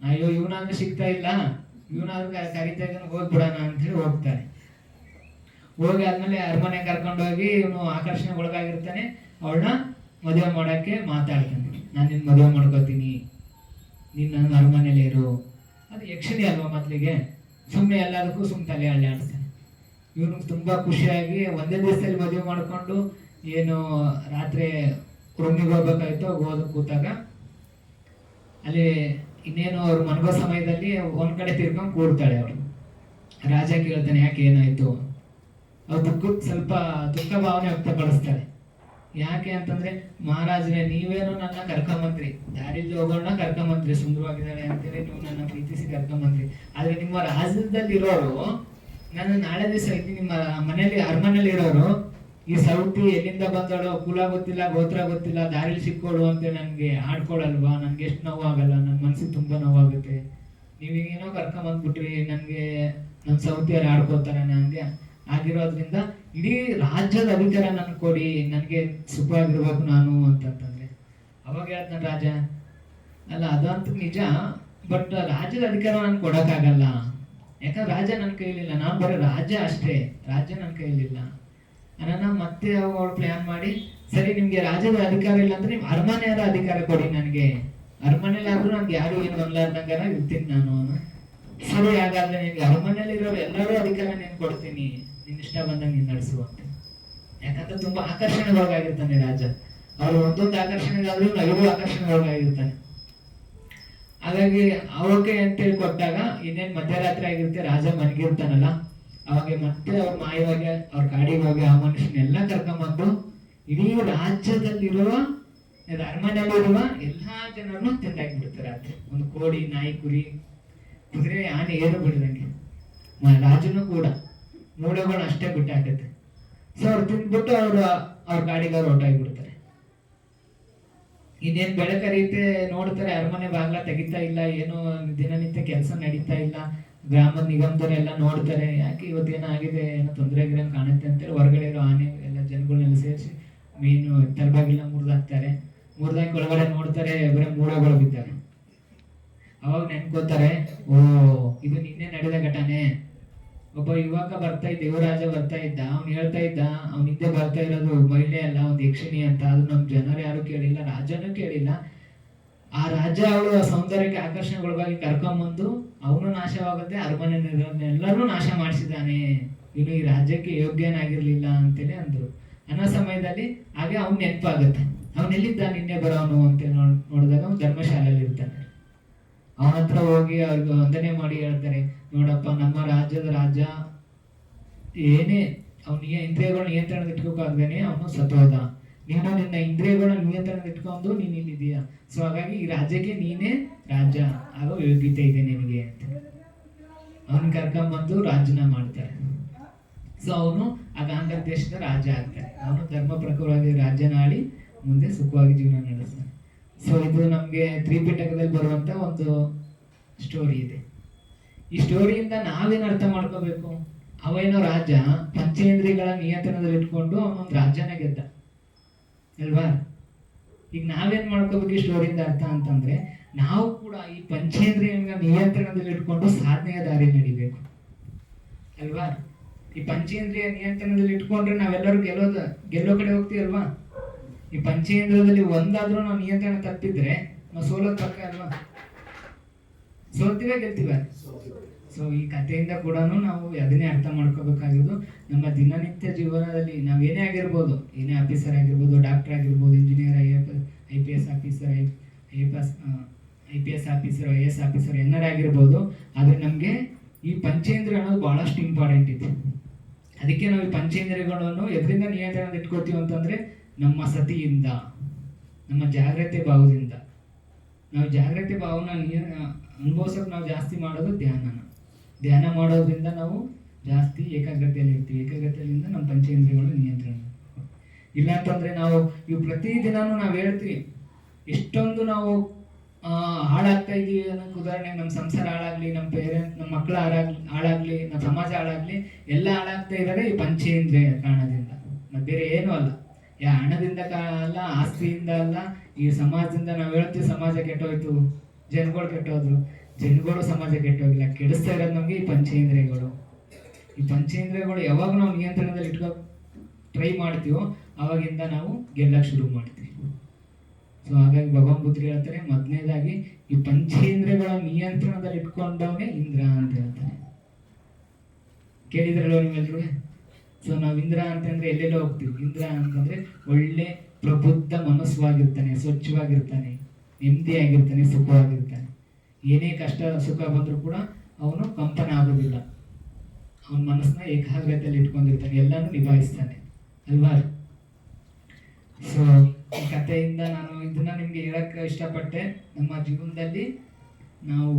ಅಯ್ಯೋ ಇವನಾದ್ರೂ ಸಿಗ್ತಾ ಇಲ್ಲ, ಇವನಾದ್ರೂ ಕರಿತಾ ಇದ್ದಾನೆ, ಹೋಗ್ಬಿಡೋಣ ಅಂತ ಹೇಳಿ ಹೋಗ್ತಾರೆ. ಹೋಗಿ ಆದ್ಮೇಲೆ ಅರಮನೆ ಕರ್ಕೊಂಡು ಹೋಗಿ ಇವನು ಆಕರ್ಷಣೆ ಒಳಗಾಗಿರ್ತಾನೆ. ಅವಳನ್ನ ಮದುವೆ ಮಾಡಕ್ಕೆ ಮಾತಾಡ್ತಾನೆ, ನಾನು ನಿನ್ನ ಮದುವೆ ಮಾಡ್ಕೋತೀನಿ, ನೀನ್ ನನ್ನ ಅರಮನೆಯಲ್ಲಿ ಇರು. ಅದು ಯಕ್ಷಿಣಿ ಅಲ್ವಾ ಮೊದ್ಲಿಗೆ, ಸುಮ್ಮನೆ ಎಲ್ಲದಕ್ಕೂ ತಲೆ ಅಳ್ಳಾಡ್ತಾನೆ. ಇವನು ತುಂಬಾ ಖುಷಿಯಾಗಿ ಒಂದೇ ದಿವಸದಲ್ಲಿ ಮದುವೆ ಮಾಡ್ಕೊಂಡು ಏನು ರಾತ್ರಿ ರೂಮಿಗೆ ಹೋಗ್ಬೇಕಾಯ್ತು. ಹೋದ ಕೂತಾಗ ಅಲ್ಲಿ ಇನ್ನೇನು ಅವ್ರು ಮನಗೋ ಸಮಯದಲ್ಲಿ ಒಂದ್ ಕಡೆ ತಿರ್ಕೊಂಡು ಕೂಡ್ತಾಳೆ ಅವಳು. ರಾಜ ಕೇಳ್ತಾನೆ, ಯಾಕೆ ಏನಾಯ್ತು? ಅವ್ರು ಸ್ವಲ್ಪ ದುಃಖ ಭಾವನೆ ವ್ಯಕ್ತಪಡಿಸ್ತಾಳೆ. ಯಾಕೆ ಅಂತಂದ್ರೆ, ಮಹಾರಾಜರೇ ನೀವೇನು ನನ್ನ ಕರ್ಕೊಂಬಂದ್ರಿ, ದಾರಿಲಿ ಹೋಗೋಣ ಕರ್ಕೊಂಬಂದ್ರಿ, ಸುಂದರವಾಗಿದ್ದಾಳೆ ಅಂತೇಳಿ ನೀವು ನನ್ನ ಪ್ರೀತಿಸಿ ಕರ್ಕೊಂಬಂದ್ರಿ. ಆದ್ರೆ ನಿಮ್ಮ ರಾಜ್ಯದಲ್ಲಿ ಇರೋರು ನಾನು ನಾಳೆ ದಿವಸ ನಿಮ್ಮ ಮನೆಯಲ್ಲಿ ಅರಮನೆಯಲ್ಲಿ ಇರೋರು ಈ ಸೌತಿ ಎಲ್ಲಿಂದ ಬಂದಳು, ಕುಲ ಗೊತ್ತಿಲ್ಲ, ಗೋತ್ರ ಗೊತ್ತಿಲ್ಲ, ದಾರಿಲಿ ಸಿಕ್ಕೋಳು ಅಂತ ನನ್ಗೆ ಆಡ್ಕೊಳಲ್ವಾ? ನನ್ಗೆ ಎಷ್ಟು ನೋವಾಗಲ್ಲ, ನನ್ನ ಮನ್ಸಿಗೆ ತುಂಬಾ ನೋವಾಗುತ್ತೆ. ನೀವೇನೋ ಕರ್ಕೊಂಬಂದ್ಬಿಟ್ರಿ, ನನ್ಗೆ ನನ್ನ ಸೌತಿಯವ್ರು ಆಡ್ಕೋತಾರೆ, ನಂಗೆ ಆಗಿರೋದ್ರಿಂದ ಇಡೀ ರಾಜ್ಯದ ಅಧಿಕಾರ ನನ್ಗೆ ಕೊಡಿ, ನನ್ಗೆ ಸುಖವಾಗಿರ್ಬೇಕು ನಾನು ಅಂತಂದ್ರೆ. ಅವಾಗ ಹೇಳ್ತಾನೆ ರಾಜ, ಅಲ್ಲ ಅದಂತೂ ನಿಜ, ಬಟ್ ರಾಜ್ಯದ ಅಧಿಕಾರ ನನ್ಗೆ ಕೊಡಕ್ಕಾಗಲ್ಲ. ಯಾಕಂದ್ರೆ ರಾಜ ನನ್ನ ಕೈಲಿಲ್ಲ, ನಾನು ಬರೀ ರಾಜ್ಯ ಅಷ್ಟೇ, ರಾಜ್ಯ ನನ್ನ ಕೈಲಿಲ್ಲ. ನನ್ನ ಮತ್ತೆ ಅವಳು ಪ್ಲಾನ್ ಮಾಡಿ, ಸರಿ ನಿಮ್ಗೆ ರಾಜ್ಯದ ಅಧಿಕಾರ ಇಲ್ಲ ಅಂದ್ರೆ ನಿಮ್ ಅರಮನೆಯರ ಅಧಿಕಾರ ಕೊಡಿ ನನಗೆ, ಅರಮನೆಯಲ್ಲಾದ್ರೂ ನನ್ಗೆ ಯಾರು ಏನು ಅನ್ಲಾರ್ದಂಗಾರ ಇರ್ತೀನಿ ನಾನು. ಸರಿ ಹಾಗಾದ್ರೆ ನಿನ್ಗೆ ಅರಮನೆಯಲ್ಲಿ ಇರೋರು ಎಲ್ಲರೂ ಅಧಿಕಾರ ನೀನು ಕೊಡ್ತೀನಿ, ನಿನ್ ಇಷ್ಟ ಬಂದಂಗೆ ನೀನ್ ನಡೆಸುವಂತ. ಯಾಕಂದ್ರೆ ತುಂಬಾ ಆಕರ್ಷಣೆಗೊಳಗಾಗಿರ್ತಾನೆ ರಾಜ. ಅವ್ರು ಒಂದೊಂದು ಆಕರ್ಷಣೆಗಾದ್ರೂ 5 ಆಕರ್ಷಣೆಗೊಳಗಾಗಿರ್ತಾನೆ. ಹಾಗಾಗಿ ಅವಕ್ಕೆ ಅಂತೇಳಿ ಕೊಟ್ಟಾಗ ಇನ್ನೇನು ಮಧ್ಯರಾತ್ರಿ ಆಗಿರುತ್ತೆ, ರಾಜ ಮಲಗಿರ್ತಾನಲ್ಲ, ಅವಾಗ ಮತ್ತೆ ಅವ್ರ ಮಾಯವಾಗಿ ಅವ್ರ ಕಾಡಿಗೆ ಹೋಗಿ ಆ ಮನುಷ್ಯನೆಲ್ಲ ಕರ್ಕೊಂಬಂದು ಇಡೀ ರಾಜ್ಯದಲ್ಲಿರುವ ಅರಮನೆಯಲ್ಲಿರುವ ಎಲ್ಲಾ ಜನರನ್ನು ತಿಂದಾಕ್ಬಿಡ್ತಾರೆ. ರಾತ್ರಿ ಒಂದು ಕೋಡಿ, ನಾಯಿ, ಕುರಿ, ಕುದುರೆ, ಆನೆ ಏನು ಬಿಡದಂಗೆ, ರಾಜನು ಕೂಡ ಮೂಳೆಗಳು ಅಷ್ಟೇ ಬಿಟ್ಟು ಹಾಕತ್ತೆ. ಸೊ ಅವ್ರು ತಿಂದ್ಬಿಟ್ಟು ಅವ್ರ ಗಾಡಿಗೆ ಅವ್ರು ಹೊರಟಾಗ್ಬಿಡ್ತಾರೆ. ಇನ್ನೇನ್ ಬೆಳಕರಿಯುತ್ತೆ, ನೋಡ್ತಾರೆ ಅರಮನೆ ಬಾಗ್ಲ ತೆಗಿತಾ ಇಲ್ಲ, ಏನೋ ದಿನನಿತ್ಯ ಕೆಲಸ ನಡೀತಾ ಇಲ್ಲ. ಗ್ರಾಮದ ನಿಗಮದವರೆಲ್ಲ ನೋಡ್ತಾರೆ, ಯಾಕೆ ಇವತ್ತೇನೋ ಆಗಿದೆ, ಏನೋ ತೊಂದರೆ ಆಗಿರಂಗೆ ಕಾಣುತ್ತೆ ಅಂತೇಳಿ ಹೊರಗಡೆ ಇರೋ ಆನೆ ಎಲ್ಲ ಜನಗಳನ್ನೆಲ್ಲ ಸೇರಿಸಿ ಮೀನು ತಲೆಬಾಗಿಲ್ಲ ಮುರಿದಾಕ್ತಾರೆ. ಮುರಿದಾಕಿ ಒಳಗಡೆ ನೋಡ್ತಾರೆ, ಬರೀ ಮೂಳೆಗಳು ಬಿದ್ದಾವೆ. ಅವಾಗ ನೆನ್ಕೋತಾರೆ, ಓ ಇದು ನಿನ್ನೆ ನಡೆದ ಘಟನೆ. ಒಬ್ಬ ಯುವಕ ಬರ್ತಾ ಇದ್ದ, ಯುವರಾಜ ಬರ್ತಾ ಇದ್ದ, ಅವ್ನು ಹೇಳ್ತಾ ಇದ್ದ ಅವ್ನ ಹಿಂದೆ ಬರ್ತಾ ಇರೋದು ಮಹಿಳೆ ಅಲ್ಲ, ಒಂದು ಯಕ್ಷಿಣಿ ಅಂತ. ಅದು ನಮ್ ಜನರು ಯಾರು ಕೇಳಿಲ್ಲ, ರಾಜನೂ ಕೇಳಿಲ್ಲ. ಆ ರಾಜ ಅವಳು ಸೌಂದರ್ಯಕ್ಕೆ ಆಕರ್ಷಣೆಗೊಳಗಾಗಿ ಕರ್ಕೊಂಬಂದು ಅವನು ನಾಶವಾಗುತ್ತೆ, ಅರಮನೆಯಲ್ಲರೂ ನಾಶ ಮಾಡಿಸಿದಾನೆ, ಇನ್ನು ಈ ರಾಜ್ಯಕ್ಕೆ ಯೋಗ್ಯನಾಗಿರ್ಲಿಲ್ಲ ಅಂತೇಳಿ ಅಂದ್ರು. ಅನ್ನೋ ಸಮಯದಲ್ಲಿ ಹಾಗೆ ಅವ್ನು ನೆನಪಾಗುತ್ತೆ, ಅವನೆಲ್ಲಿದ್ದ ನಿನ್ನೆ ಬರೋನು ಅಂತ ನೋಡಿದಾಗ ಅವ್ನು ಧರ್ಮಶಾಲೆಯಲ್ಲಿ ಇರ್ತಾನೆ. ಅವನ ಹತ್ರ ಹೋಗಿ ಅವ್ರಿಗೆ ವಂದನೆ ಮಾಡಿ ಹೇಳ್ತಾರೆ, ನೋಡಪ್ಪ ನಮ್ಮ ರಾಜ್ಯದ ರಾಜ ಏನೇ ಅವ್ನ ಇಂದ್ರಿಯಗಳನ್ನ ನಿಯಂತ್ರಣದ ಇಟ್ಕೋಕಾಗ್ದೇನೆ ಅವನು ಸತ್ತೋದ. ನೀನು ನಿನ್ನ ಇಂದ್ರಿಯಗಳನ್ನ ನಿಯಂತ್ರಣದ ಇಟ್ಕೊಂಡು ನೀನ್ ಇಲ್ಲಿದೀಯಾ, ಸೊ ಹಾಗಾಗಿ ಈ ರಾಜ್ಯಕ್ಕೆ ನೀನೇ ರಾಜ ಆಗೋ ಯೋಗ್ಯತೆ ಇದೆ ನಿನಗೆ ಅಂತ ಅವನ್ ಕರ್ಕೊಂಡ್ಬಂದು ರಾಜನ ಮಾಡ್ತಾರೆ. ಸೊ ಅವನು ಆ ಗಾಂಧಾರ ದೇಶದ ರಾಜ ಆಗ್ತಾನೆ. ಅವನು ಧರ್ಮ ಪ್ರಕಾರವಾಗಿ ರಾಜ್ಯನ ಆಳಿ ಮುಂದೆ ಸುಖವಾಗಿ ಜೀವನ ನಡೆಸ್ತಾನೆ. ಸೊ ಇದು ನಮ್ಗೆ ತ್ರಿಪಿಟಕದಲ್ಲಿ ಬರುವಂತ ಒಂದು ಸ್ಟೋರಿ ಇದೆ. ಈ ಸ್ಟೋರಿಯಿಂದ ನಾವೇನು ಅರ್ಥ ಮಾಡ್ಕೋಬೇಕು, ಅವೇನೋ ರಾಜ ಪಂಚೇಂದ್ರಿಯಗಳ ನಿಯಂತ್ರಣದಲ್ಲಿ ಇಟ್ಕೊಂಡು ಅವನೊಂದು ರಾಜ್ಯನ ಗೆದ್ದ ಅಲ್ವಾ. ಈಗ ನಾವೇನ್ ಮಾಡ್ಕೋಬೇಕು ಈ ಸ್ಟೋರಿಯಿಂದ ಅರ್ಥ ಅಂತಂದ್ರೆ, ನಾವು ಕೂಡ ಈ ಪಂಚೇಂದ್ರಿಯಗಳ ನಿಯಂತ್ರಣದಲ್ಲಿ ಇಟ್ಕೊಂಡು ಸಾಧನೆಯ ದಾರಿ ನಡಿಬೇಕು ಅಲ್ವಾ. ಈ ಪಂಚೇಂದ್ರಿಯ ನಿಯಂತ್ರಣದಲ್ಲಿ ಇಟ್ಕೊಂಡ್ರೆ ನಾವೆಲ್ಲರೂ ಗೆಲ್ಲೋ ಕಡೆ ಹೋಗ್ತೀವಲ್ವಾ. ಈ ಪಂಚೇಂದ್ರದಲ್ಲಿ ಒಂದಾದ್ರೂ ನಾವು ನಿಯಂತ್ರಣ ತಪ್ಪಿದ್ರೆ ನಾವು ಸೋಲೋದ್ ಪಕ್ಕ ಅಲ್ವಾ. ಸೋಲ್ತೀವ ಗೆಲ್ತೀವ. ಸೊ ಈ ಕಥೆಯಿಂದ ಕೂಡ ನಾವು ಅದನ್ನೇ ಅರ್ಥ ಮಾಡ್ಕೋಬೇಕಾಗಿರೋದು. ನಮ್ಮ ದಿನನಿತ್ಯ ಜೀವನದಲ್ಲಿ ನಾವೇನೇ ಆಗಿರ್ಬೋದು, ಏನೇ ಆಫೀಸರ್ ಆಗಿರ್ಬೋದು, ಡಾಕ್ಟರ್ ಆಗಿರ್ಬೋದು, engineer, IPS officer, IPS officer, IAS officer ಏನಾರ ಆಗಿರ್ಬೋದು, ಆದ್ರೆ ನಮ್ಗೆ ಈ ಪಂಚೇಂದ್ರಿಯ ಅನ್ನೋದು ಬಹಳಷ್ಟು ಇಂಪಾರ್ಟೆಂಟ್ ಇದೆ. ಅದಕ್ಕೆ ನಾವು ಈ ಪಂಚೇಂದ್ರಿಯಗಳನ್ನು ಎದರಿಂದ ನಿಯಂತ್ರಣ ಇಟ್ಕೋತೀವಿ ಅಂತಂದ್ರೆ ನಮ್ಮ ಸತಿಯಿಂದ, ನಮ್ಮ ಜಾಗ್ರತೆ ಭಾವದಿಂದ. ನಾವು ಜಾಗ್ರತೆ ಭಾವನ ಅನುಭವಿಸೋಕೆ ನಾವು ಜಾಸ್ತಿ ಮಾಡೋದು ಧ್ಯಾನ ಮಾಡೋದ್ರಿಂದ ನಾವು ಜಾಸ್ತಿ ಏಕಾಗ್ರತೆಯಲ್ಲಿ ಇರ್ತೀವಿ. ಏಕಾಗ್ರತೆಯಿಂದ ನಮ್ಮ ಪಂಚೇಂದ್ರಿಯಗಳು ನಿಯಂತ್ರಣ. ಇಲ್ಲ ಅಂತಂದ್ರೆ ನಾವು ಇವು ಪ್ರತಿದಿನನೂ ನಾವು ಹೇಳ್ತೀವಿ, ಎಷ್ಟೊಂದು ನಾವು ಹಾಳಾಗ್ತಾ ಇದೀವಿ ಅನ್ನೋಕೆ ಉದಾಹರಣೆ, ನಮ್ಮ ಸಂಸಾರ ಹಾಳಾಗ್ಲಿ, ನಮ್ಮ ಪೇರೆಂಟ್ಸ್, ನಮ್ಮ ಮಕ್ಕಳ ಹಾಳಾಗ್ಲಿ, ನಮ್ಮ ಸಮಾಜ ಹಾಳಾಗ್ಲಿ, ಎಲ್ಲ ಹಾಳಾಗ್ತಾ ಇರೋದೇ ಈ ಪಂಚೇಂದ್ರಿಯ ಕಾರಣದಿಂದ, ಮತ್ತೆ ಬೇರೆ ಏನೂ ಅಲ್ಲ. ಹಣದಿಂದ ಅಲ್ಲ, ಆಸ್ತಿಯಿಂದ ಅಲ್ಲ, ಈ ಸಮಾಜದಿಂದ. ನಾವು ಹೇಳ್ತೀವಿ ಸಮಾಜ ಕೆಟ್ಟೋಯ್ತು, ಜನಗಳು ಕೆಟ್ಟೋದ್ರು. ಜನಗಳು ಸಮಾಜ ಕೆಟ್ಟೋಗಿಲ್ಲ, ಕೆಡಿಸ್ತಾ ಇರೋದು ನಮ್ಗೆ ಈ ಪಂಚೇಂದ್ರಿಯಗಳು. ಈ ಪಂಚೇಂದ್ರಿಯಗಳು ಯಾವಾಗ ನಾವು ನಿಯಂತ್ರಣದಲ್ಲಿ ಇಟ್ಕೋ ಟ್ರೈ ಮಾಡ್ತೀವೋ ಅವಾಗಿಂದ ನಾವು ಗೆಲ್ಲಕ್ಕೆ ಶುರು ಮಾಡ್ತೀವಿ. ಸೊ ಹಾಗಾಗಿ ಭಗವಾನ್ ಬುದ್ಧರು ಹೇಳ್ತಾರೆ, ಮೊದಲನೇದಾಗಿ ಈ ಪಂಚೇಂದ್ರಿಯಗಳ ನಿಯಂತ್ರಣದಲ್ಲಿ ಇಟ್ಕೊಂಡವನೇ ಇಂದ್ರ ಅಂತ ಹೇಳ್ತಾರೆ. ಕೇಳಿದ್ರಲ್ವ ನೀವೆಲ್ರೂ. ಸೊ ನಾವು ಇಂದ್ರ ಅಂತಂದ್ರೆ ಎಲ್ಲೆಲ್ಲೋ ಹೋಗ್ತೀವಿ. ಇಂದ್ರ ಅಂತಂದ್ರೆ ಒಳ್ಳೆ ಪ್ರಬುದ್ಧ ಮನಸ್ಸುವಾಗಿರ್ತಾನೆ, ಸ್ವಚ್ಛವಾಗಿರ್ತಾನೆ, ನೆಮ್ಮದಿಯಾಗಿರ್ತಾನೆ, ಸುಖವಾಗಿರ್ತಾನೆ. ಏನೇ ಕಷ್ಟ ಸುಖ ಬಂದರೂ ಕೂಡ ಅವನು ಕಂಪನ ಆಗೋದಿಲ್ಲ. ಅವನ ಮನಸ್ಸನ್ನ ಏಕಾಗ್ರತೆಯಲ್ಲಿ ಇಟ್ಕೊಂಡಿರ್ತಾನೆ, ಎಲ್ಲಾನು ನಿಭಾಯಿಸ್ತಾನೆ ಅಲ್ವಾ. ಸೊ ಈ ಕಥೆಯಿಂದ ನಾನು ಇದನ್ನ ನಿಮ್ಗೆ ಹೇಳಕ್ಕೆ ಇಷ್ಟಪಟ್ಟೆ. ನಮ್ಮ ಜೀವನದಲ್ಲಿ ನಾವು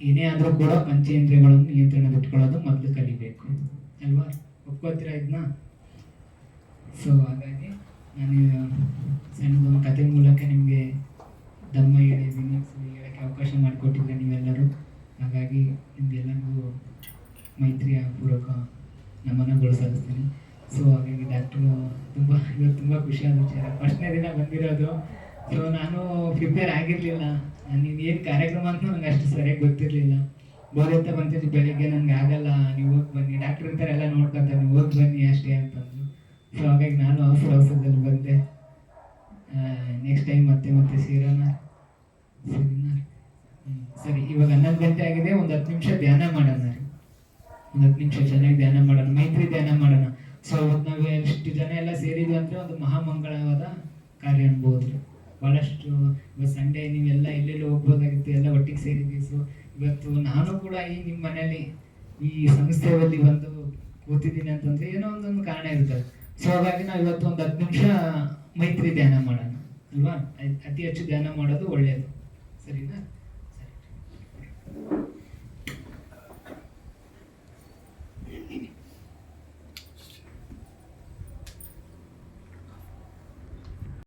ಏನೇ ಆದರೂ ಕೂಡ ಪಂಚೇಂದ್ರಿಯಗಳನ್ನು ನಿಯಂತ್ರಣದಲ್ಲಿ ಇಟ್ಕೊಳ್ಳೋದು ಮೊದಲು ಕಲಿಬೇಕು ಅಲ್ವಾ. ಒಪ್ಕೋತೀರಾ ಇದನ್ನ? ಸೊ ಹಾಗಾಗಿ ನಾನು ಸಣ್ಣದೊಂದು ಕತೆ ಮೂಲಕ ನಿಮಗೆ ಧಮ್ಮ ಹೇಳಿದ್ದೀನಿ. ಸೊ ಹೇಳಕ್ಕೆ ಅವಕಾಶ ಮಾಡಿಕೊಟ್ಟಿದ್ರೆ ನೀವೆಲ್ಲರೂ. ಹಾಗಾಗಿ ನಿಮಗೆಲ್ಲರಿಗೂ ಮೈತ್ರಿಯ ಪೂರ್ವಕ ನಮನಗಳು ಸಲ್ಲಿಸ್ತೀನಿ. ಸೊ ಹಾಗಾಗಿ ಡಾಕ್ಟ್ರು ಇವತ್ತು ತುಂಬ ಖುಷಿಯಾದ ವಿಚಾರ. ಫಸ್ಟ್ನೇ ದಿನ ಬಂದಿರೋದು. ಸೊ ನಾನು ಪ್ರಿಪೇರ್ ಆಗಿರಲಿಲ್ಲ. ನೀನು ಏನು ಕಾರ್ಯಕ್ರಮ ಅಂತ ನಂಗೆ ಅಷ್ಟು ಸರಿಯಾಗಿ ಗೊತ್ತಿರಲಿಲ್ಲ. ಬೋರೆತ್ತ ಬಂತಿದ್ದು ಬೆಳಿಗ್ಗೆ, ನನಗೆ ಆಗಲ್ಲ, ನೀವು ಹೋಗಿ ಬನ್ನಿ, ಡಾಕ್ಟ್ರ್ ಇರ್ತಾರೆ ಎಲ್ಲ ನೋಡ್ಕೊತಾರೆ, ನೀವು ಹೋಗಿ ಬನ್ನಿ ಅಷ್ಟೇ ಅಂತಂದು. ಸೊ ಹಾಗಾಗಿ ನಾನು ಅವಸರದಲ್ಲಿ ಬಂದೆ. ನೆಕ್ಸ್ಟ್ ಟೈಮ್ ಮತ್ತೆ ಸೇರೋಣ. ಸರಿ, ಇವಾಗ 11 ಗಂಟೆ ಆಗಿದೆ. ಒಂದು 10 ನಿಮಿಷ ಧ್ಯಾನ ಮಾಡೋಣ. ಒಂದು 10 ನಿಮಿಷ ಚೆನ್ನಾಗಿ ಧ್ಯಾನ ಮಾಡೋಣ, ಮೈತ್ರಿ ಧ್ಯಾನ ಮಾಡೋಣ. ಸೊ ಇವತ್ತು ನಾವು ಎಷ್ಟು ಜನ ಎಲ್ಲ ಸೇರಿದ್ವಿ ಅಂದರೆ ಒಂದು ಮಹಾಮಂಗಳವಾದ ಕಾರ್ಯ ಅನ್ಬೋದು. ಭಾಳಷ್ಟು ಇವತ್ತು ಸಂಡೇ ನೀವೆಲ್ಲ ಎಲ್ಲೆಲ್ಲಿ ಹೋಗ್ಬೋದಾಗಿತ್ತು, ಎಲ್ಲ ಒಟ್ಟಿಗೆ ಸೇರಿದ್ವಿ. ಸೊ ಇವತ್ತು ನಾನು ಕೂಡ ಈ ನಿಮ್ಮ ಮನೇಲಿ ಈ ಸಂಸ್ಥೆಯಲ್ಲಿ ಬಂದು ಕೂತಿದ್ದೀನಿ ಅಂತಂದರೆ ಏನೋ ಒಂದೊಂದು ಕಾರಣ ಇರ್ತದೆ. ಸೊ ಹಾಗಾಗಿ ನಾವು ಇವತ್ತು ಒಂದು 10 ನಿಮಿಷ ಮೈತ್ರಿ ಧ್ಯಾನ ಮಾಡೋಣ ಅಲ್ವಾ? ಅತಿ ಹೆಚ್ಚು ಧ್ಯಾನ ಮಾಡೋದು ಒಳ್ಳೆಯದು, ಸರಿನಾ?